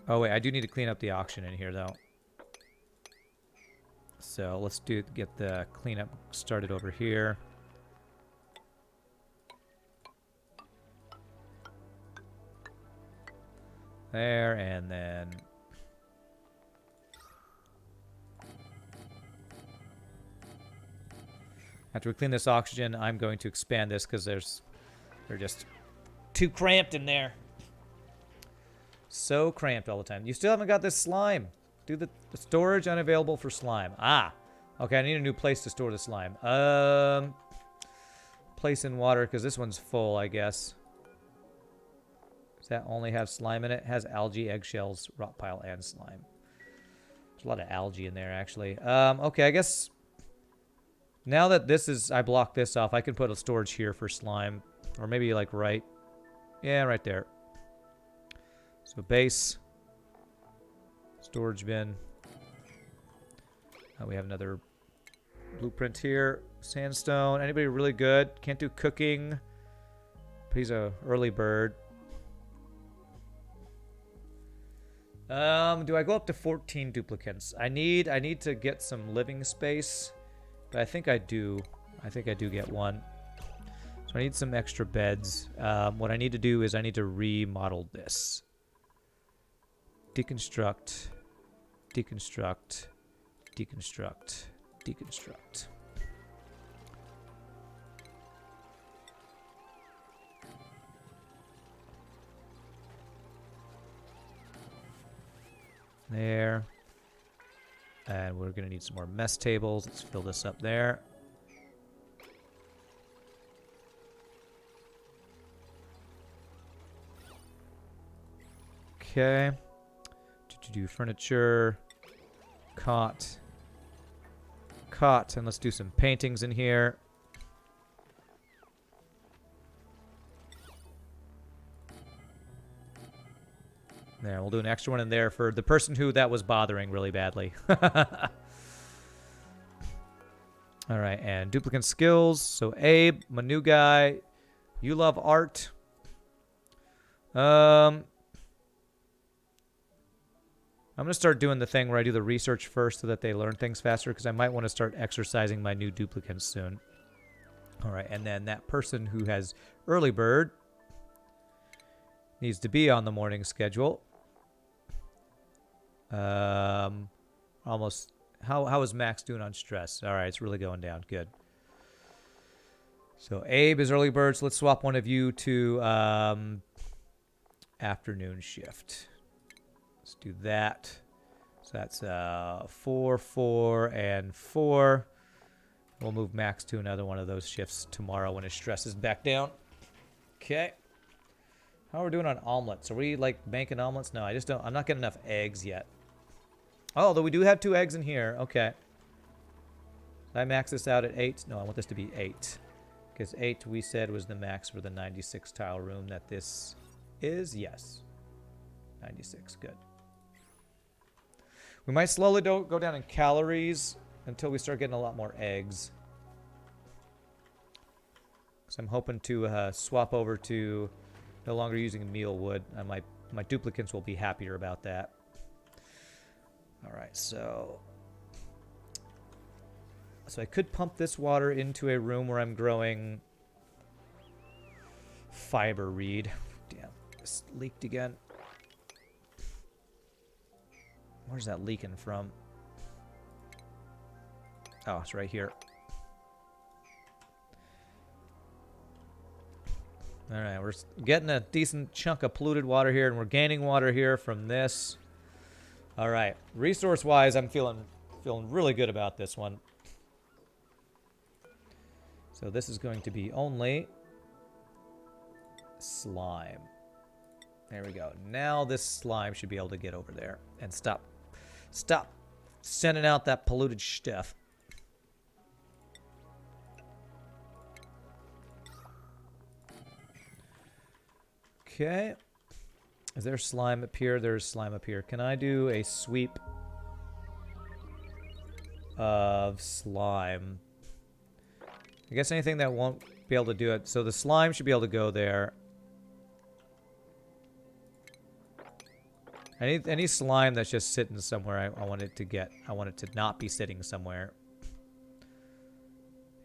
Oh, wait, I do need to clean up the auction in here, though. So let's get the cleanup started over here. There, and then after we clean this oxygen, I'm going to expand this because they're just too cramped in there. So cramped all the time. You still haven't got this slime. Do the storage unavailable for slime. Ah, okay. I need a new place to store the slime. Place in water because this one's full, I guess. Does that only have slime in it? It has algae, eggshells, rock pile, and slime. There's a lot of algae in there, actually. Okay, I guess now that I blocked this off, I can put a storage here for slime, or maybe like right there. So base. Storage bin. We have another blueprint here. Sandstone. Anybody really good? Can't do cooking. But he's a early bird. Do I go up to 14 duplicates? I need to get some living space, but I think I do. I think I do get one. So I need some extra beds. What I need to do is I need to remodel this. Deconstruct. Deconstruct. Deconstruct. Deconstruct. There. And we're going to need some more mess tables. Let's fill this up there. Okay. Do furniture, cot, and let's do some paintings in here. There, we'll do an extra one in there for the person who that was bothering really badly. All right, and duplicate skills. So Abe, my new guy, you love art. I'm gonna start doing the thing where I do the research first so that they learn things faster, because I might want to start exercising my new duplicants soon. All right, and then that person who has early bird needs to be on the morning schedule. Almost. How is Max doing on stress? All right, it's really going down. Good. So Abe is early bird. So let's swap one of you to afternoon shift. Let's do that. So that's 4, 4, and 4. We'll move Max to another one of those shifts tomorrow when his stress is back down. Okay. How are we doing on omelets? Are we like making omelets? No, I just don't. I'm not getting enough eggs yet. Oh, although we do have 2 eggs in here. Okay. Did I max this out at 8? No, I want this to be 8. Because 8 we said was the max for the 96 tile room that this is. Yes. 96. Good. We might slowly go down in calories until we start getting a lot more eggs. So I'm hoping to swap over to no longer using meal wood. My duplicants will be happier about that. All right, so I could pump this water into a room where I'm growing fiber reed. Damn, this leaked again. Where's that leaking from? Oh, it's right here. All right, we're getting a decent chunk of polluted water here, and we're gaining water here from this. All right, resource-wise, I'm feeling really good about this one. So this is going to be only slime. There we go. Now this slime should be able to get over there and stop sending out that polluted stuff. Okay. Is there slime up here? There's slime up here. Can I do a sweep of slime? I guess anything that won't be able to do it. So the slime should be able to go there. Any slime that's just sitting somewhere, I want it to get. I want it to not be sitting somewhere.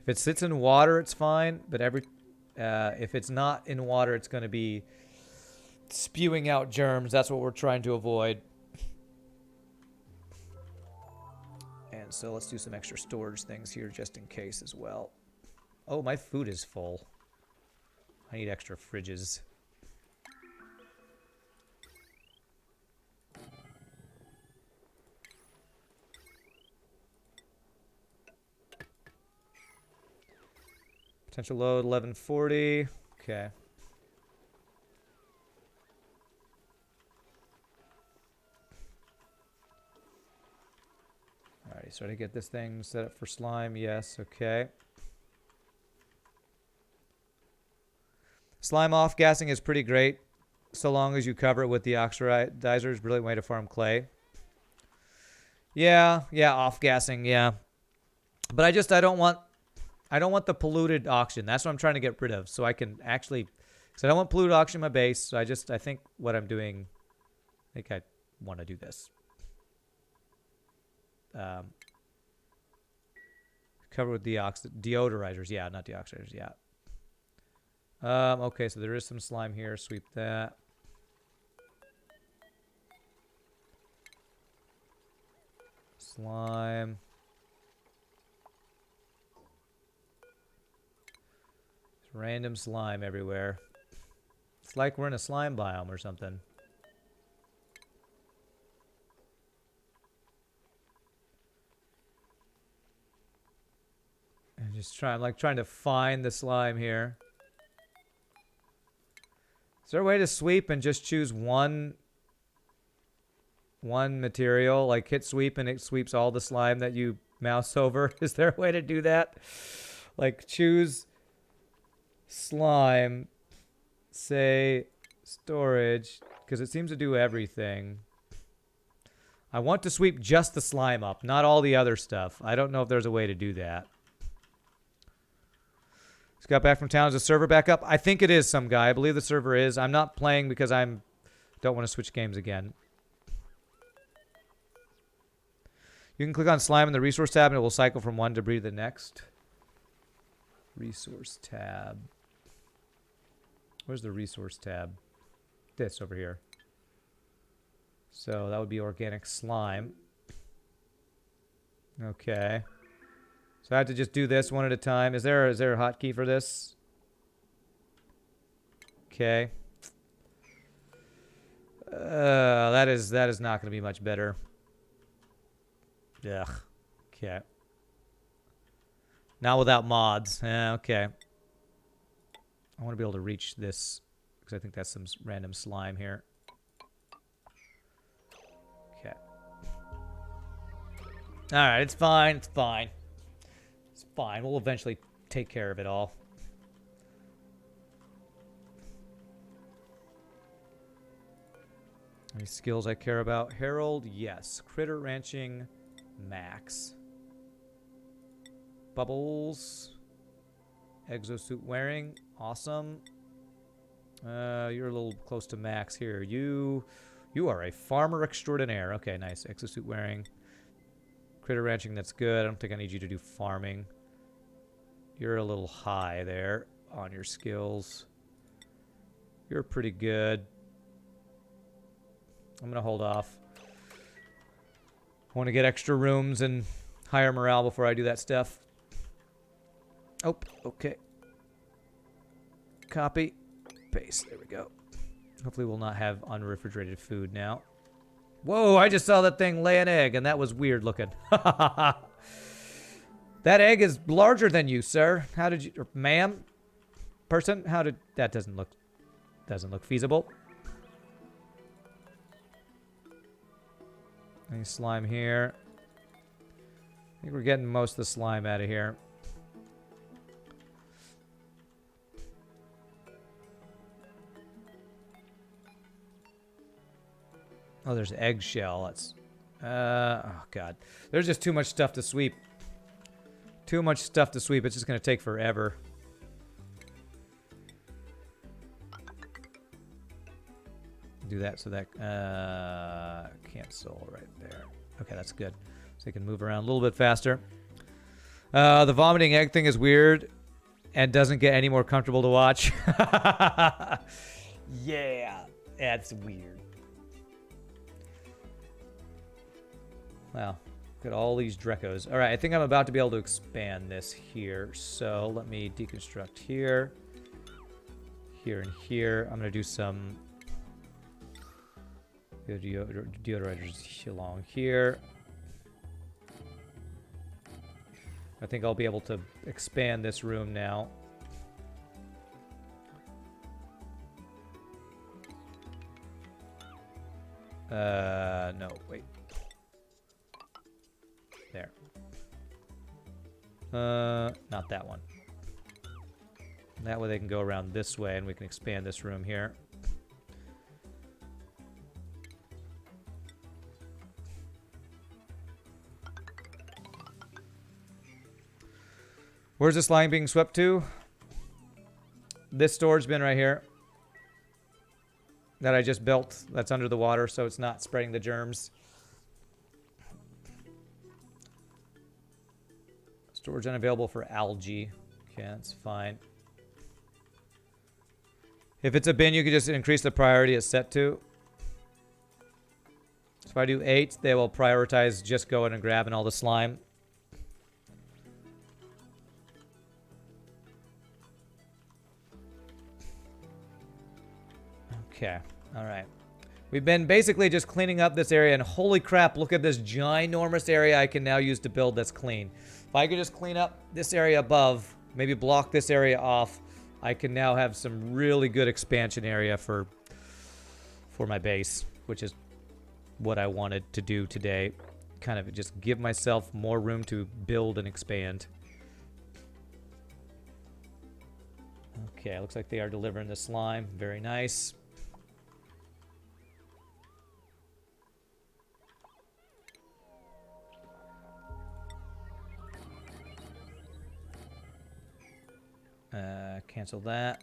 If it sits in water, it's fine. But if it's not in water, it's going to be spewing out germs. That's what we're trying to avoid. And so let's do some extra storage things here just in case as well. Oh, my food is full. I need extra fridges. Potential load 1140. Okay. Alrighty, so to get this thing set up for slime, yes, okay. Slime off-gassing is pretty great, so long as you cover it with the oxidizer. Is a brilliant way to farm clay. Yeah, off-gassing, yeah. But I don't want the polluted oxygen. That's what I'm trying to get rid of, so I can actually, because I don't want polluted oxygen in my base, so I think what I'm doing, I think I want to do this. Cover with deodorizers. Yeah, not deoxidizers. Yeah. Okay, so there is some slime here. Sweep that. Slime. There's random slime everywhere. It's like we're in a slime biome or something. I'm like trying to find the slime here. Is there a way to sweep and just choose one one material, like hit sweep and it sweeps all the slime that you mouse over? Is there a way to do that? Like choose slime, say storage, because it seems to do everything. I want to sweep just the slime up, not all the other stuff. I don't know if there's a way to do that. Just got back from town. Is the server back up? I think it is some guy. I believe the server is. I'm not playing because don't want to switch games again. You can click on slime in the resource tab and it will cycle from one debris to the next. Resource tab. Where's the resource tab? This over here. So that would be organic slime. Okay. So I have to just do this one at a time. Is there a hotkey for this? Okay. That is not going to be much better. Ugh. Okay. Not without mods. Okay. I want to be able to reach this because I think that's some random slime here. Okay. Alright, it's fine. It's fine. It's fine. We'll eventually take care of it all. Any skills I care about? Herald, yes. Critter ranching, max. Bubbles. Exosuit wearing, awesome. You're a little close to max here. You are a farmer extraordinaire. Okay, nice. Exosuit wearing. Critter ranching, that's good. I don't think I need you to do farming. You're a little high there on your skills. You're pretty good. I'm gonna hold off. I want to get extra rooms and higher morale before I do that stuff. Oh, okay. Copy. Paste. There we go. Hopefully we'll not have unrefrigerated food now. Whoa, I just saw that thing lay an egg, and that was weird looking. That egg is larger than you, sir. How did you... or ma'am? Person? How did... that doesn't look feasible. Any slime here? I think we're getting most of the slime out of here. Oh, there's eggshell. That's... oh, God. There's just too much stuff to sweep. Too much stuff to sweep. It's just going to take forever. Do that so that... cancel right there. Okay, that's good. So you can move around a little bit faster. The vomiting egg thing is weird and doesn't get any more comfortable to watch. Yeah, that's weird. Wow, look at all these Drecos. All right, I think I'm about to be able to expand this here. So let me deconstruct here, here, and here. I'm going to do some deodorizers along here. I think I'll be able to expand this room now. No, wait. There. Not that one. That way they can go around this way and we can expand this room here. Where's this line being swept to? This storage bin right here that I just built, that's under the water, so it's not spreading the germs. Storage unavailable for algae. Okay, that's fine. If it's a bin, you can just increase the priority it's set to. So if I do 8, they will prioritize just going and grabbing all the slime. Okay, alright. We've been basically just cleaning up this area, and holy crap, look at this ginormous area I can now use to build that's clean. If I could just clean up this area above, maybe block this area off, I can now have some really good expansion area for my base, which is what I wanted to do today. Kind of just give myself more room to build and expand. Okay, looks like they are delivering the slime. Very nice. Cancel that.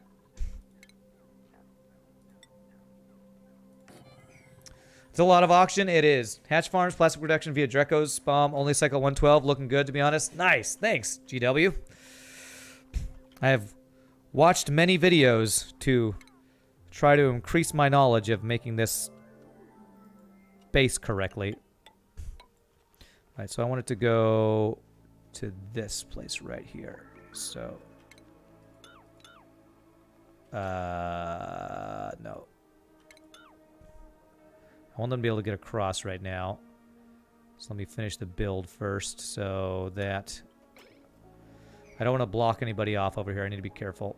It's a lot of auction. It is. Hatch Farms, plastic production via Dreco's, Spalm, only cycle 112. Looking good, to be honest. Nice. Thanks, GW. I have watched many videos to try to increase my knowledge of making this base correctly. All right, so I want it to go to this place right here. So, no. I want them to be able to get across right now. So let me finish the build first so that I don't want to block anybody off over here. I need to be careful.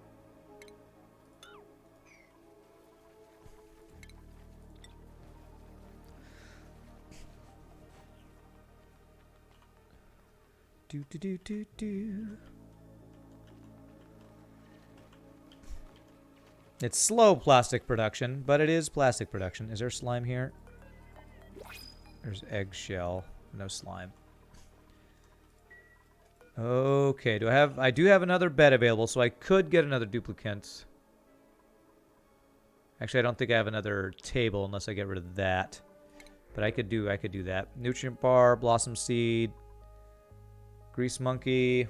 It's slow plastic production, but it is plastic production. Is there slime here? There's eggshell. No slime. Okay, I do have another bed available, so I could get another duplicate. Actually, I don't think I have another table unless I get rid of that. But I could do that. Nutrient bar, blossom seed, grease monkey.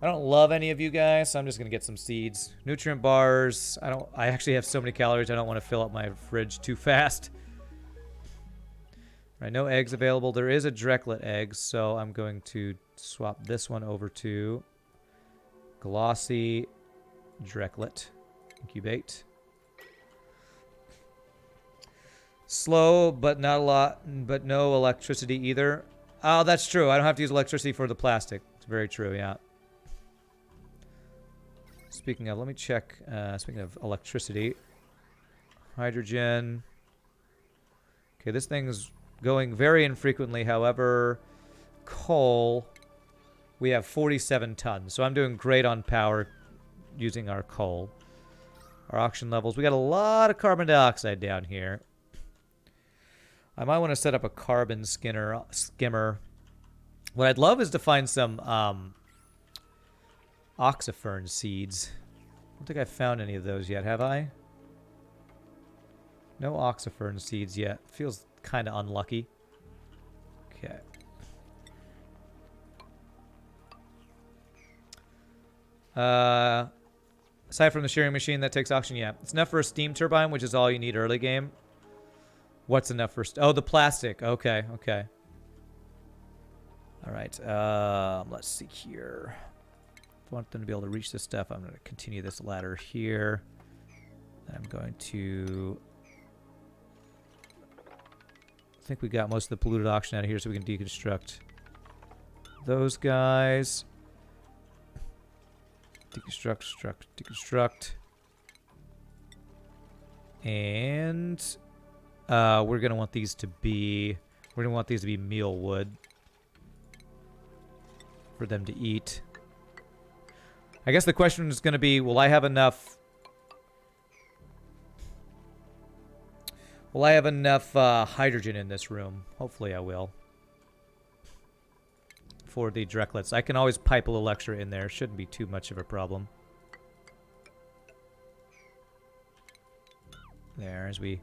I don't love any of you guys, so I'm just gonna get some seeds. Nutrient bars. I actually have so many calories, I don't want to fill up my fridge too fast. Right, no eggs available. There is a Drecklet egg, so I'm going to swap this one over to glossy Drecklet. Incubate. Slow, but not a lot, but no electricity either. Oh, that's true. I don't have to use electricity for the plastic. It's very true, yeah. Speaking of, let me check. Speaking of electricity. Hydrogen. Okay, this thing's going very infrequently. However, coal, we have 47 tons. So I'm doing great on power using our coal. Our oxygen levels. We got a lot of carbon dioxide down here. I might want to set up a carbon skimmer. What I'd love is to find some oxifern seeds. I don't think I've found any of those yet, have I? No oxifern seeds yet. Feels kind of unlucky. Okay. Aside from the shearing machine that takes oxygen, yeah. It's enough for a steam turbine, which is all you need early game. What's enough for... Oh, the plastic. Okay, okay. All right. Let's see here. If I want them to be able to reach this stuff, I'm going to continue this ladder here. I'm going to... I think we got most of the polluted oxygen out of here so we can deconstruct those guys. Deconstruct. And we're going to want these to be... We're going to want these to be meal wood for them to eat. I guess the question is going to be, will I have enough... Will I have enough hydrogen in this room? Hopefully I will. For the Drecklets. I can always pipe a little extra in there. Shouldn't be too much of a problem. There, as we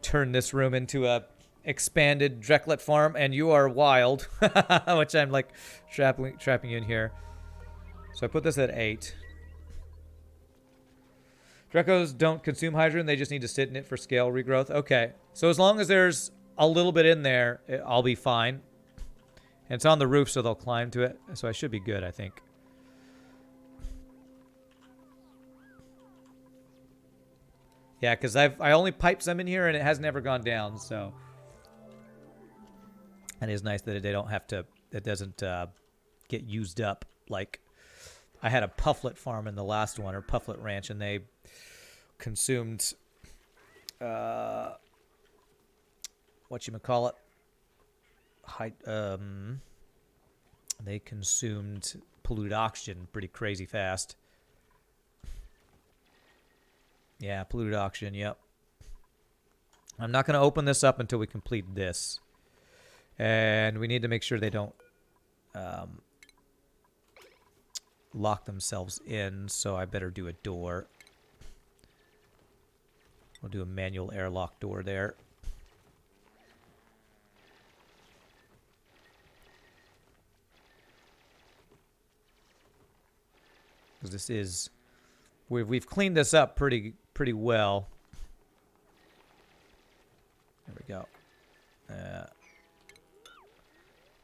turn this room into a expanded Drecklet farm. And you are wild. Which I'm like trapping you in here. So I put this at 8. Drecos don't consume hydrogen. They just need to sit in it for scale regrowth. Okay. So as long as there's a little bit in there, I'll be fine. And it's on the roof, so they'll climb to it. So I should be good, I think. Yeah, because I only piped some in here, and it has never gone down, so... And it's nice that they don't have to... It doesn't get used up. Like, I had a pufflet farm in the last one, or pufflet ranch, and they... consumed whatchamacallit, they consumed polluted oxygen pretty crazy fast. Yeah, polluted oxygen, yep. I'm not going to open this up until we complete this. And we need to make sure they don't lock themselves in, so I better do a door. We'll do a manual airlock door there. Because this is... We've cleaned this up pretty well. There we go.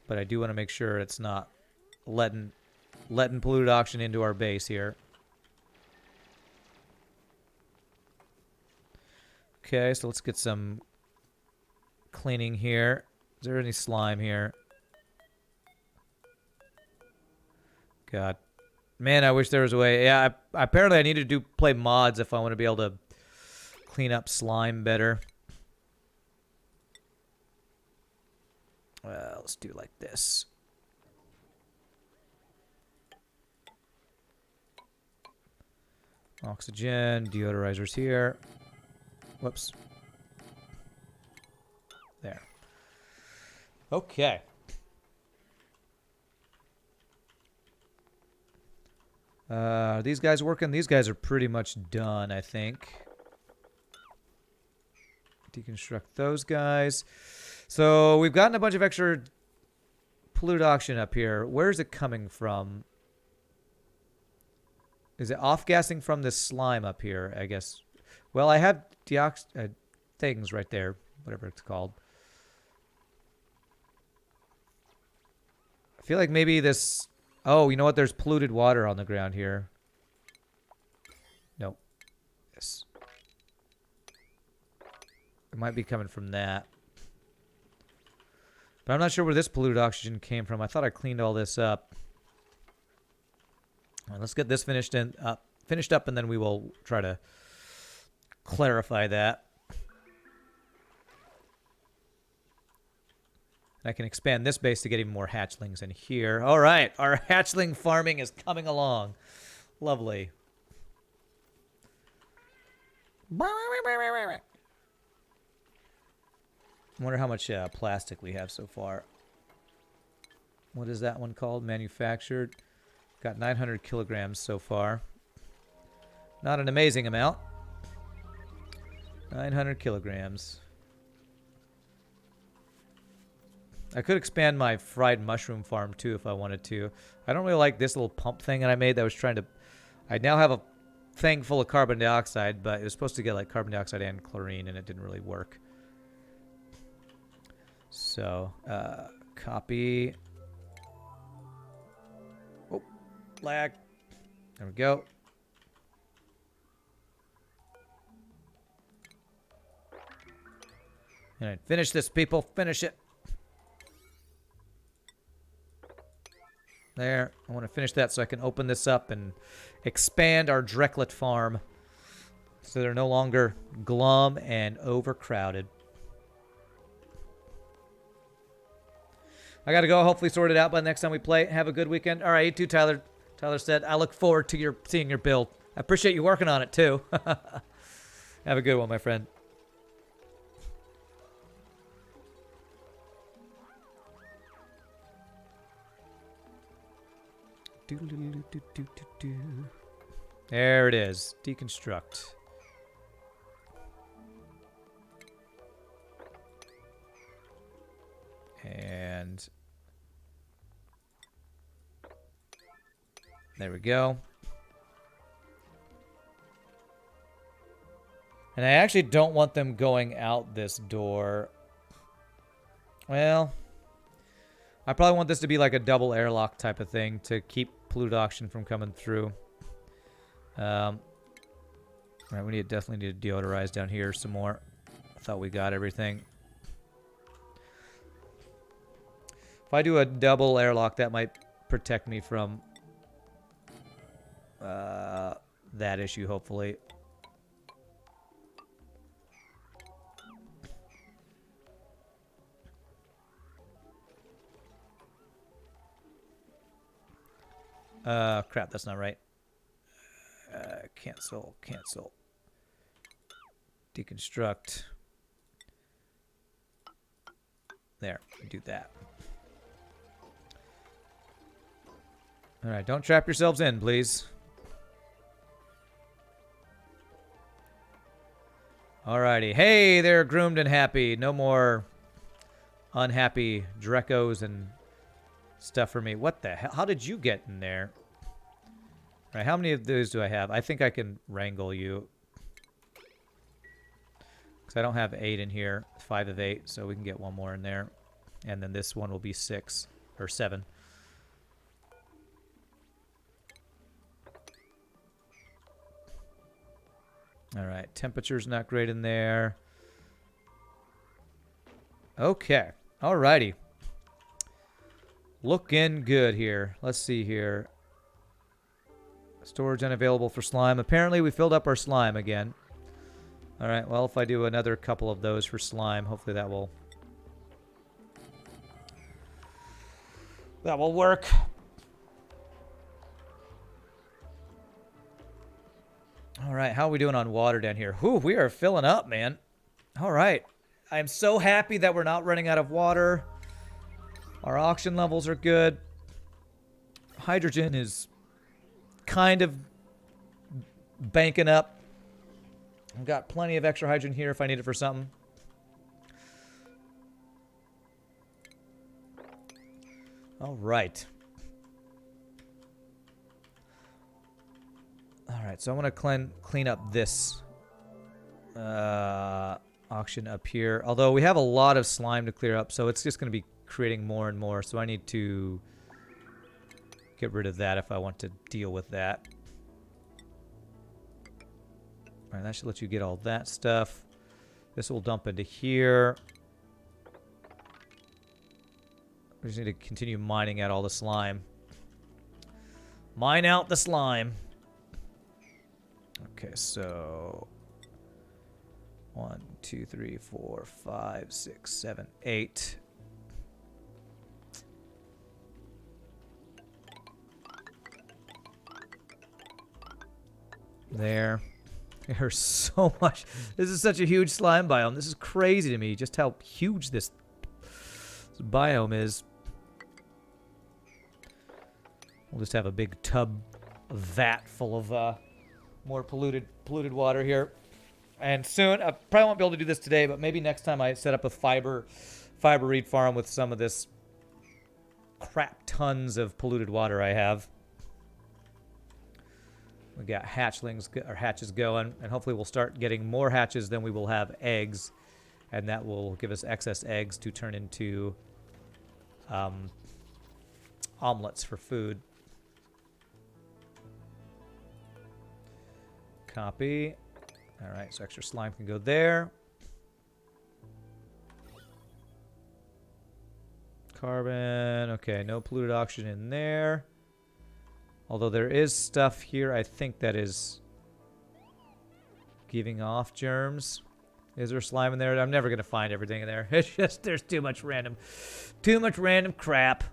But I do want to make sure it's not letting polluted oxygen into our base here. Okay, so let's get some cleaning here. Is there any slime here? God. Man, I wish there was a way. Yeah, apparently I need to play mods if I want to be able to clean up slime better. Let's do it like this. Oxygen, deodorizers here. Whoops. There. Okay. Are these guys working? These guys are pretty much done, I think. Deconstruct those guys. So we've gotten a bunch of extra polluted oxygen up here. Where's it coming from? Is it off-gassing from this slime up here, I guess? Well, I have things right there, whatever it's called. I feel like maybe this... Oh, you know what? There's polluted water on the ground here. Nope. Yes. It might be coming from that. But I'm not sure where this polluted oxygen came from. I thought I cleaned all this up. All right, let's get this finished up, and then we will try to clarify that. I can expand this base to get even more hatchlings in here. All right, our hatchling farming is coming along. Lovely. I wonder how much plastic we have so far. What is that one called? Manufactured. Got 900 kilograms so far. Not an amazing amount. 900 kilograms. I could expand my fried mushroom farm too if I wanted to. I don't really like this little pump thing that I made that was trying to... I now have a thing full of carbon dioxide, but it was supposed to get like carbon dioxide and chlorine, and it didn't really work. So, copy. Oh, lag. There we go. All right, finish this, people. Finish it. There. I want to finish that so I can open this up and expand our Drecklet farm so they're no longer glum and overcrowded. I got to go. Hopefully sort it out by the next time we play. Have a good weekend. All right, you too, Tyler. Tyler said, I look forward to seeing your build. I appreciate you working on it, too. Have a good one, my friend. There it is. Deconstruct. And there we go. And I actually don't want them going out this door. Well, I probably want this to be like a double airlock type of thing to keep polluted oxygen from coming through. All right, we definitely need to deodorize down here some more. I thought we got everything. If I do a double airlock, that might protect me from that issue, hopefully. Crap, that's not right. Cancel, cancel. Deconstruct. There, do that. All right, don't trap yourselves in, please. Alrighty. Hey, they're groomed and happy. No more unhappy Drecos and stuff for me. What the hell? How did you get in there? All right, how many of those do I have? I think I can wrangle you. Because I don't have 8 in here. 5 of 8, so we can get one more in there. And then this one will be 6 or 7. All right, temperature's not great in there. Okay, alrighty. Looking good here. Let's see here. Storage unavailable for slime. Apparently we filled up our slime again. All right, well, if I do another couple of those for slime, hopefully that will work. All right, how are we doing on water down here? Whew, we are filling up, man. All right. I'm so happy that we're not running out of water. Our oxygen levels are good. Hydrogen is kind of banking up. I've got plenty of extra hydrogen here if I need it for something. All right. All right, so I'm going to clean up this auction up here. Although we have a lot of slime to clear up, so it's just going to be creating more and more. So I need to get rid of that if I want to deal with that. All right, that should let you get all that stuff. This will dump into here. We just need to continue mining out all the slime. Mine out the slime. Okay, so 1, 2, 3, 4, 5, 6, 7, 8. There. There's so much. This is such a huge slime biome. This is crazy to me, just how huge this biome is. We'll just have a big tub, a vat full of more polluted water here. And soon, I probably won't be able to do this today, but maybe next time I set up a fiber reed farm with some of this crap tons of polluted water I have. We got hatchlings or hatches going, and hopefully we'll start getting more hatches than we will have eggs, and that will give us excess eggs to turn into omelets for food. Copy. All right, so extra slime can go there. Carbon. Okay, no polluted oxygen in there. Although there is stuff here, I think that is giving off germs. Is there slime in there? I'm never going to find everything in there. It's just, there's too much random crap.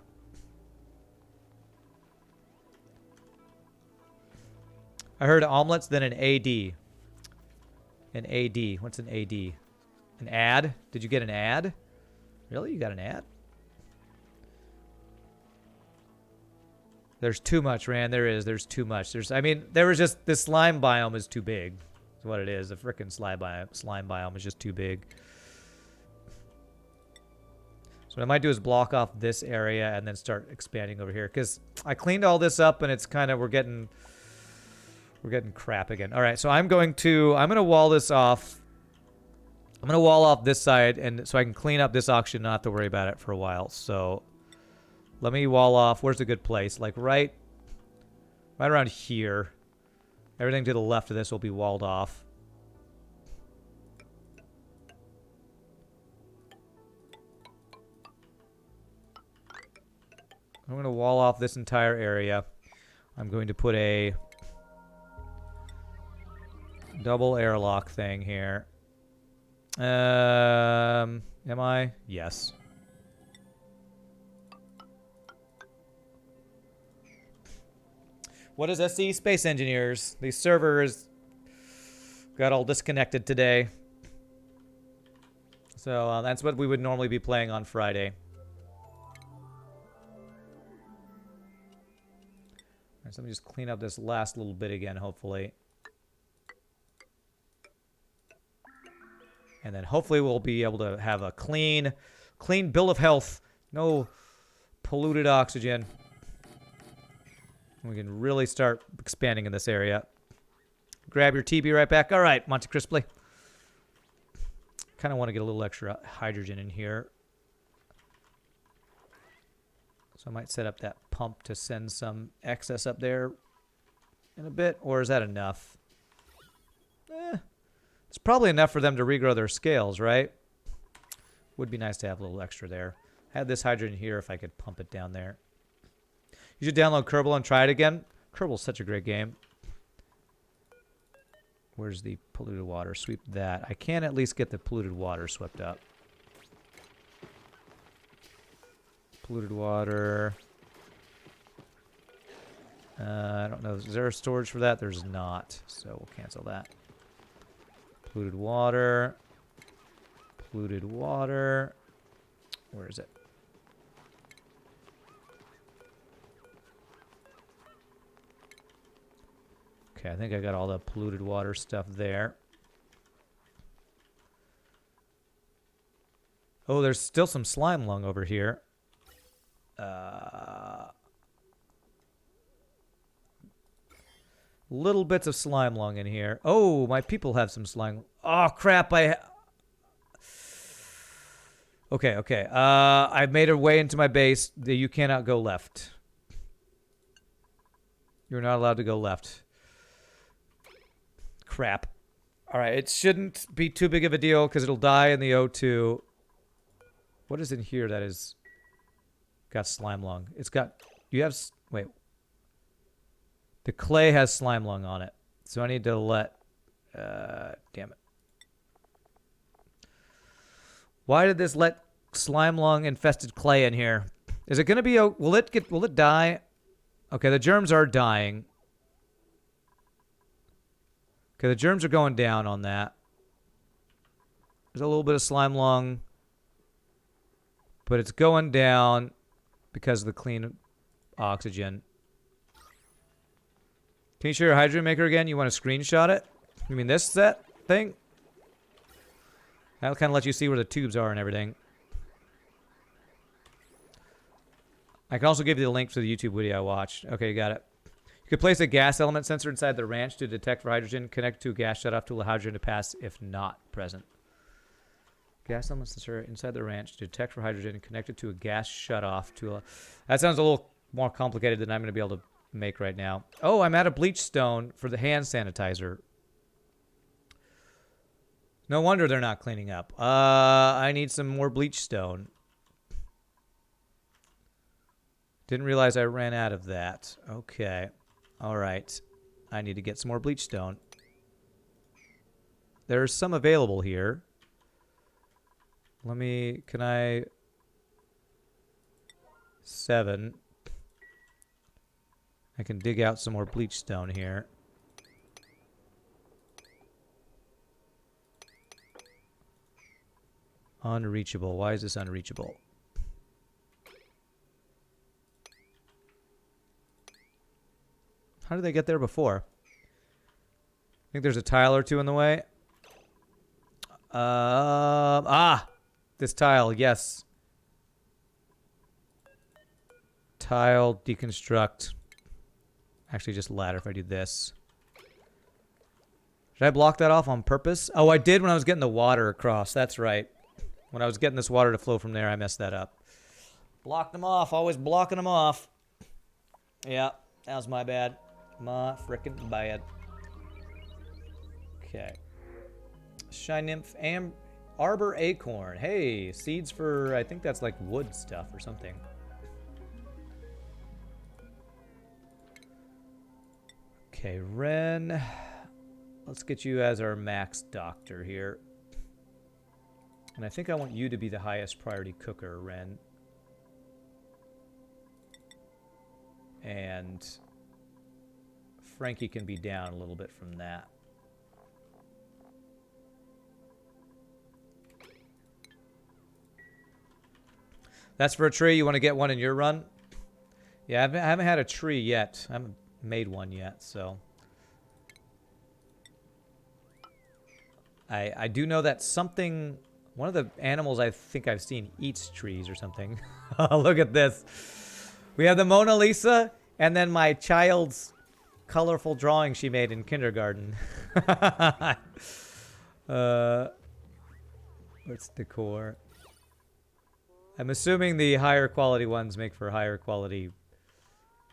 I heard omelets, then an AD. An AD. What's an AD? An ad? Did you get an ad? Really? You got an ad? There's too much, Rand. There is. There's too much. I mean, there was just... This slime biome is too big. That's what it is. The frickin' slime biome is just too big. So what I might do is block off this area and then start expanding over here. Because I cleaned all this up and it's kind of... We're getting crap again. All right, so I'm going to wall this off. I'm going to wall off this side and so I can clean up this auction, not have to worry about it for a while. So... Let me wall off. Where's a good place? Like right around here. Everything to the left of this will be walled off. I'm going to wall off this entire area. I'm going to put a double airlock thing here. Am I? Yes. What is SE? Space Engineers. The servers got all disconnected today. So that's what we would normally be playing on Friday. Alright, so let me just clean up this last little bit again, hopefully. And then hopefully we'll be able to have a clean bill of health. No polluted oxygen. We can really start expanding in this area. Grab your TB right back. All right, Monte Crisply. Kind of want to get a little extra hydrogen in here. So I might set up that pump to send some excess up there in a bit. Or is that enough? It's probably enough for them to regrow their scales, right? Would be nice to have a little extra there. I had this hydrogen here if I could pump it down there. You should download Kerbal and try it again. Kerbal's such a great game. Where's the polluted water? Sweep that. I can at least get the polluted water swept up. Polluted water. I don't know. Is there a storage for that? There's not. So we'll cancel that. Polluted water. Polluted water. Where is it? Okay, I think I got all the polluted water stuff there. Oh, there's still some slime lung over here. Little bits of slime lung in here. Oh, my people have some slime. Oh, crap. Okay. I've made a way into my base. You cannot go left. You're not allowed to go left. Crap. All right, it shouldn't be too big of a deal because it'll die in the O2. What is in here that is got slime lung? It's got... You have... Wait. The clay has slime lung on it. So I need to let... damn it. Why did this let slime lung infested clay in here? Is it going to be... Will it die? Okay, the germs are dying. Okay, the germs are going down on that. There's a little bit of slime lung. But it's going down because of the clean oxygen. Can you show your hydrogen maker again? You want to screenshot it? You mean this set thing? That'll kind of let you see where the tubes are and everything. I can also give you the link to the YouTube video I watched. Okay, you got it. You could place a gas element sensor inside the ranch to detect for hydrogen. Connect to a gas shutoff to allow hydrogen to pass if not present. Gas element sensor inside the ranch to detect for hydrogen. Connected to a gas shutoff to... That sounds a little more complicated than I'm going to be able to make right now. Oh, I'm out of bleach stone for the hand sanitizer. No wonder they're not cleaning up. I need some more bleach stone. Didn't realize I ran out of that. Okay. All right. I need to get some more bleach stone. There's some available here. Can I... 7. I can dig out some more bleach stone here. Unreachable. Why is this unreachable? How did they get there before? I think there's a tile or two in the way. This tile, yes. Tile, deconstruct. Actually, just ladder if I do this. Did I block that off on purpose? Oh, I did when I was getting the water across. That's right. When I was getting this water to flow from there, I messed that up. Blocked them off. Always blocking them off. Yeah, that was my bad. My frickin' bad. Okay. Shine Nymph, Arbor Acorn. Hey, seeds for, I think that's like wood stuff or something. Okay, Ren. Let's get you as our max doctor here. And I think I want you to be the highest priority cooker, Ren. And Frankie can be down a little bit from that. That's for a tree. You want to get one in your run? Yeah, I haven't had a tree yet. I haven't made one yet, so. I do know that something, one of the animals I think I've seen eats trees or something. Look at this. We have the Mona Lisa and then my child's colorful drawing she made in kindergarten. What's decor? I'm assuming the higher quality ones make for higher quality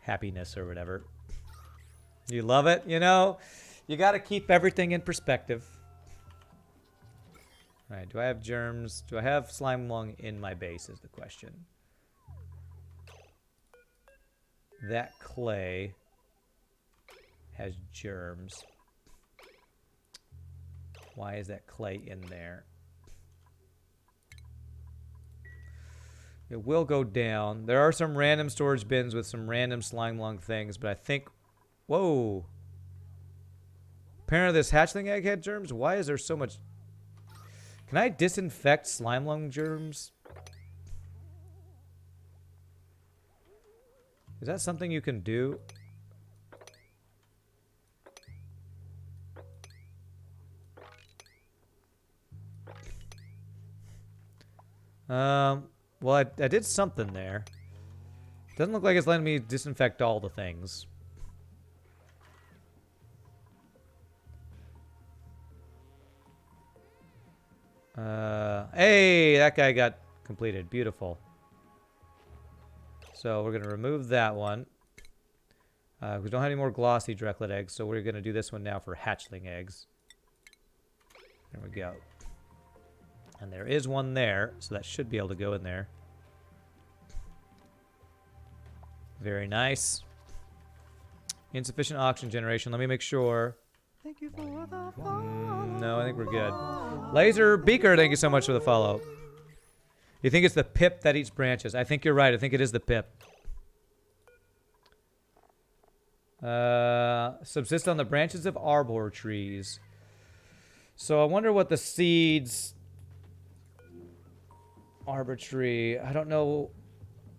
happiness or whatever. You love it? You know, you got to keep everything in perspective. All right, do I have germs? Do I have slime lung in my base is the question. That clay has germs. Why is that clay in there? It will go down. There are some random storage bins with some random slime lung things, but I think... Whoa! Apparently this hatchling egg had germs? Why is there so much... Can I disinfect slime lung germs? Is that something you can do? Well, I did something there. Doesn't look like it's letting me disinfect all the things. Hey, that guy got completed. Beautiful. So we're going to remove that one. We don't have any more glossy Drecklet eggs, so we're going to do this one now for hatchling eggs. There we go. And there is one there, so that should be able to go in there. Very nice. Insufficient oxygen generation. Let me make sure. Thank you for the follow. No, I think we're good. Laser Beaker, thank you so much for the follow. You think it's the pip that eats branches? I think you're right. I think it is the pip. Subsist on the branches of arbor trees. So I wonder what the seeds... Arbor tree. I don't know.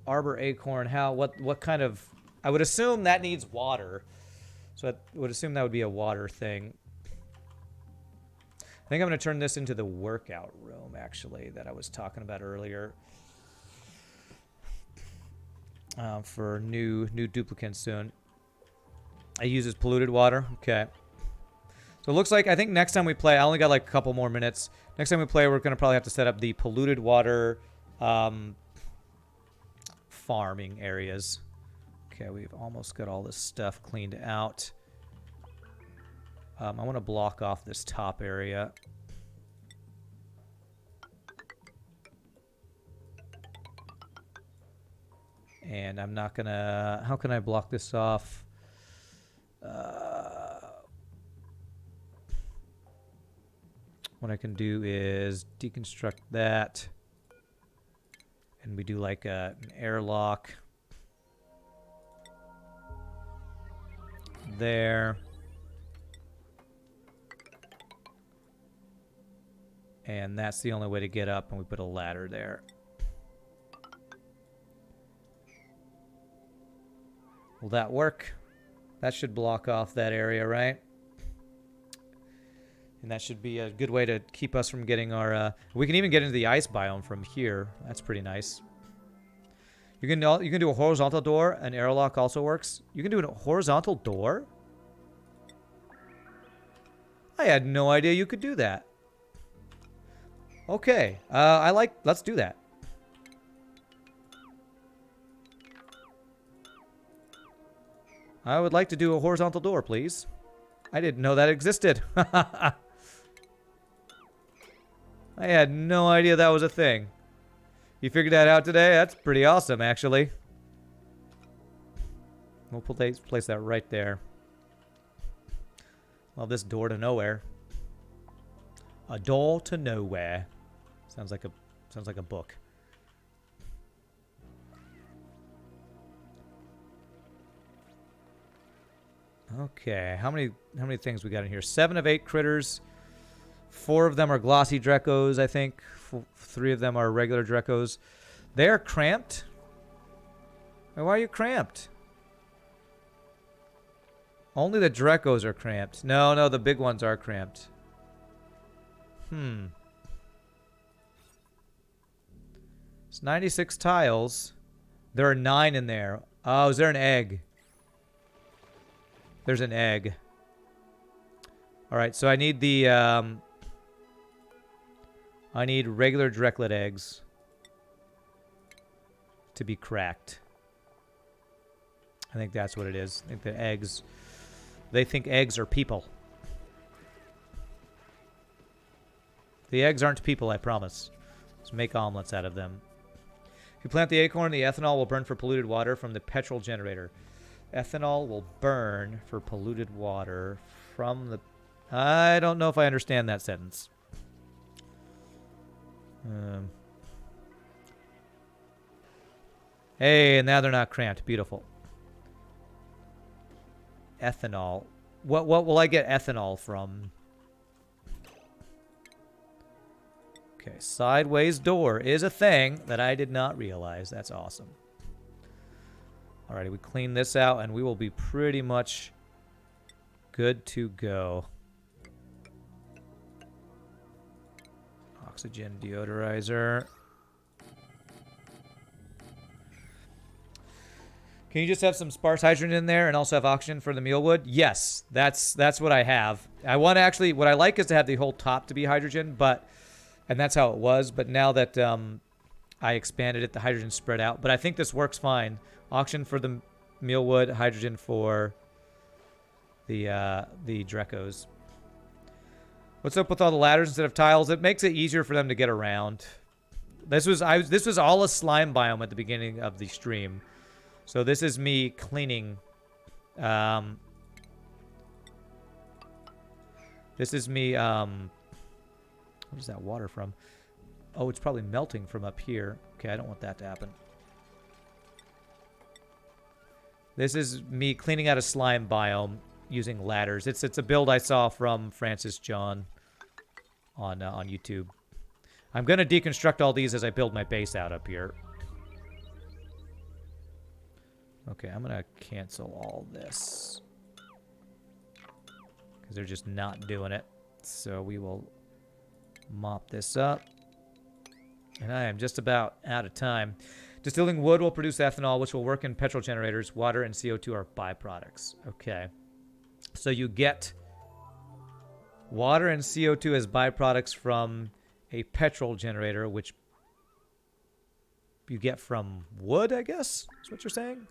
Arbor acorn. How? What kind of... I would assume that needs water. So I would assume that would be a water thing. I think I'm going to turn this into the workout room, actually, that I was talking about earlier. For new duplicants soon. It uses polluted water. Okay. So it looks like, I think next time we play, I only got like a couple more minutes. Next time we play, we're going to probably have to set up the polluted water farming areas. Okay, we've almost got all this stuff cleaned out. I want to block off this top area. And I'm not going to... How can I block this off? What I can do is deconstruct that. And we do like an airlock. There. And that's the only way to get up, and we put a ladder there. Will that work? That should block off that area, right? And that should be a good way to keep us from getting our... we can even get into the ice biome from here. That's pretty nice. You can do a horizontal door. An airlock also works. You can do a horizontal door? I had no idea you could do that. Okay. Let's do that. I would like to do a horizontal door, please. I didn't know that existed. I had no idea that was a thing. You figured that out today? That's pretty awesome, actually. We'll place that right there. Love this door to nowhere. A door to nowhere. Sounds like a book. Okay, how many things we got in here? 7 of 8 critters. 4 of them are glossy Drecos, I think. 3 of them are regular Drecos. They're cramped. Why are you cramped? Only the Drecos are cramped. No, the big ones are cramped. It's 96 tiles. There are 9 in there. Oh, is there an egg? There's an egg. Alright, so I need the, I need regular Dreklet eggs to be cracked. I think that's what it is. I think the eggs... They think eggs are people. The eggs aren't people, I promise. Let's make omelets out of them. If you plant the acorn, the ethanol will burn for polluted water from the petrol generator. Ethanol will burn for polluted water from the... I don't know if I understand that sentence. Hey, now they're not cramped. Beautiful. Ethanol. What will I get ethanol from? Okay, sideways door is a thing that I did not realize. That's awesome. Alrighty, we clean this out and we will be pretty much good to go. Oxygen deodorizer. Can you just have some sparse hydrogen in there and also have oxygen for the mealwood? Yes, that's what I have. I want to actually, what I like is to have the whole top to be hydrogen, and that's how it was. But now that I expanded it, the hydrogen spread out. But I think this works fine. Oxygen for the mealwood, hydrogen for the Drecos. What's up with all the ladders instead of tiles? It makes it easier for them to get around. This was all a slime biome at the beginning of the stream. So this is me cleaning. This is me. What is that water from? Oh, it's probably melting from up here. Okay, I don't want that to happen. This is me cleaning out a slime biome using ladders. It's a build I saw from Francis John on YouTube. I'm gonna deconstruct all these as I build my base out up here. Okay, I'm gonna cancel all this because they're just not doing it. So we will mop this up. And I am just about out of time. Distilling wood will produce ethanol, which will work in petrol generators. Water and CO2 are byproducts. Okay. So you get water and CO2 as byproducts from a petrol generator, which you get from wood, I guess? Is what you're saying?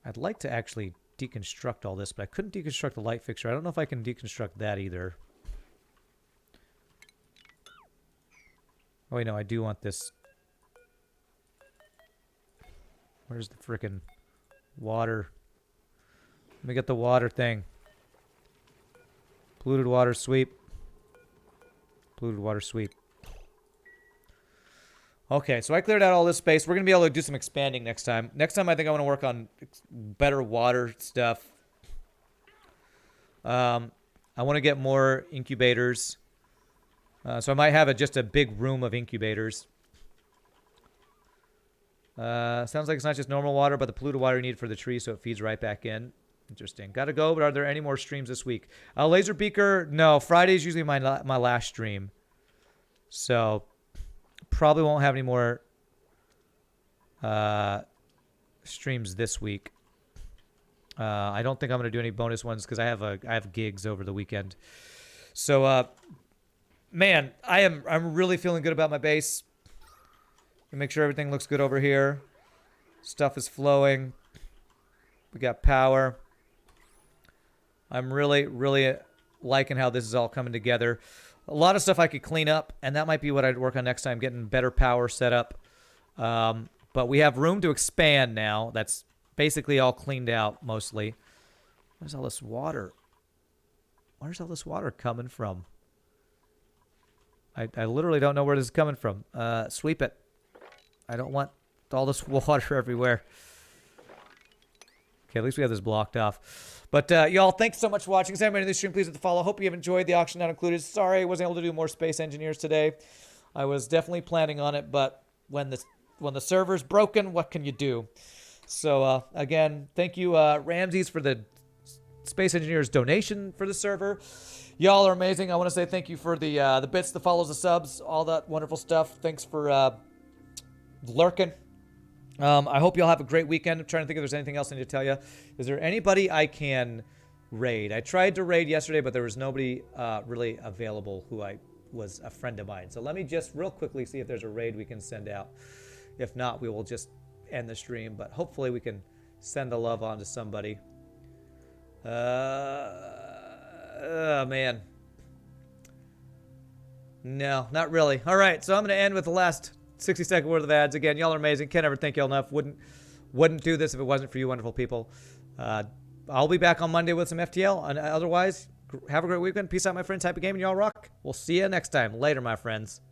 I'd like to actually deconstruct all this, but I couldn't deconstruct the light fixture. I don't know if I can deconstruct that either. Oh, wait, no, I do want this. Where's the frickin' water? Let me get the water thing. Polluted water sweep. Polluted water sweep. Okay, so I cleared out all this space. We're going to be able to do some expanding next time. Next time, I think I want to work on better water stuff. I want to get more incubators. So I might have just a big room of incubators. Sounds like it's not just normal water, but the polluted water you need for the tree, so it feeds right back in. Interesting. Gotta go, but are there any more streams this week? Laser Beaker, no. Friday's usually my last stream. So... probably won't have any more streams this week. I don't think I'm going to do any bonus ones because I have gigs over the weekend. So, man, I'm really feeling good about my base. Make sure everything looks good over here. Stuff is flowing. We got power. I'm really, really liking how this is all coming together. A lot of stuff I could clean up, and that might be what I'd work on next time, getting better power set up. But we have room to expand now. That's basically all cleaned out, mostly. Where's all this water? Where's all this water coming from? I literally don't know where this is coming from. Sweep it. I don't want all this water everywhere. Okay, at least we have this blocked off. But y'all, thanks so much for watching. If anybody in this stream, please hit the follow. Hope you have enjoyed the auction not included. Sorry I wasn't able to do more Space Engineers today. I was definitely planning on it, but when the server's broken, what can you do? So again, thank you Ramses for the Space Engineers donation for the server. Y'all are amazing. I want to say thank you for the bits, the follows, the subs, all that wonderful stuff. Thanks for lurking. I hope y'all have a great weekend. I'm trying to think if there's anything else I need to tell you. Is there anybody I can raid? I tried to raid yesterday, but there was nobody really available who was a friend of mine. So let me just real quickly see if there's a raid we can send out. If not, we will just end the stream. But hopefully we can send the love on to somebody. Oh, man. No, not really. All right, so I'm going to end with the last 60-second word of ads. Again, y'all are amazing. Can't ever thank y'all enough. Wouldn't do this if it wasn't for you wonderful people. I'll be back on Monday with some FTL. And otherwise, have a great weekend. Peace out, my friends. Happy gaming. Y'all rock. We'll see you next time. Later, my friends.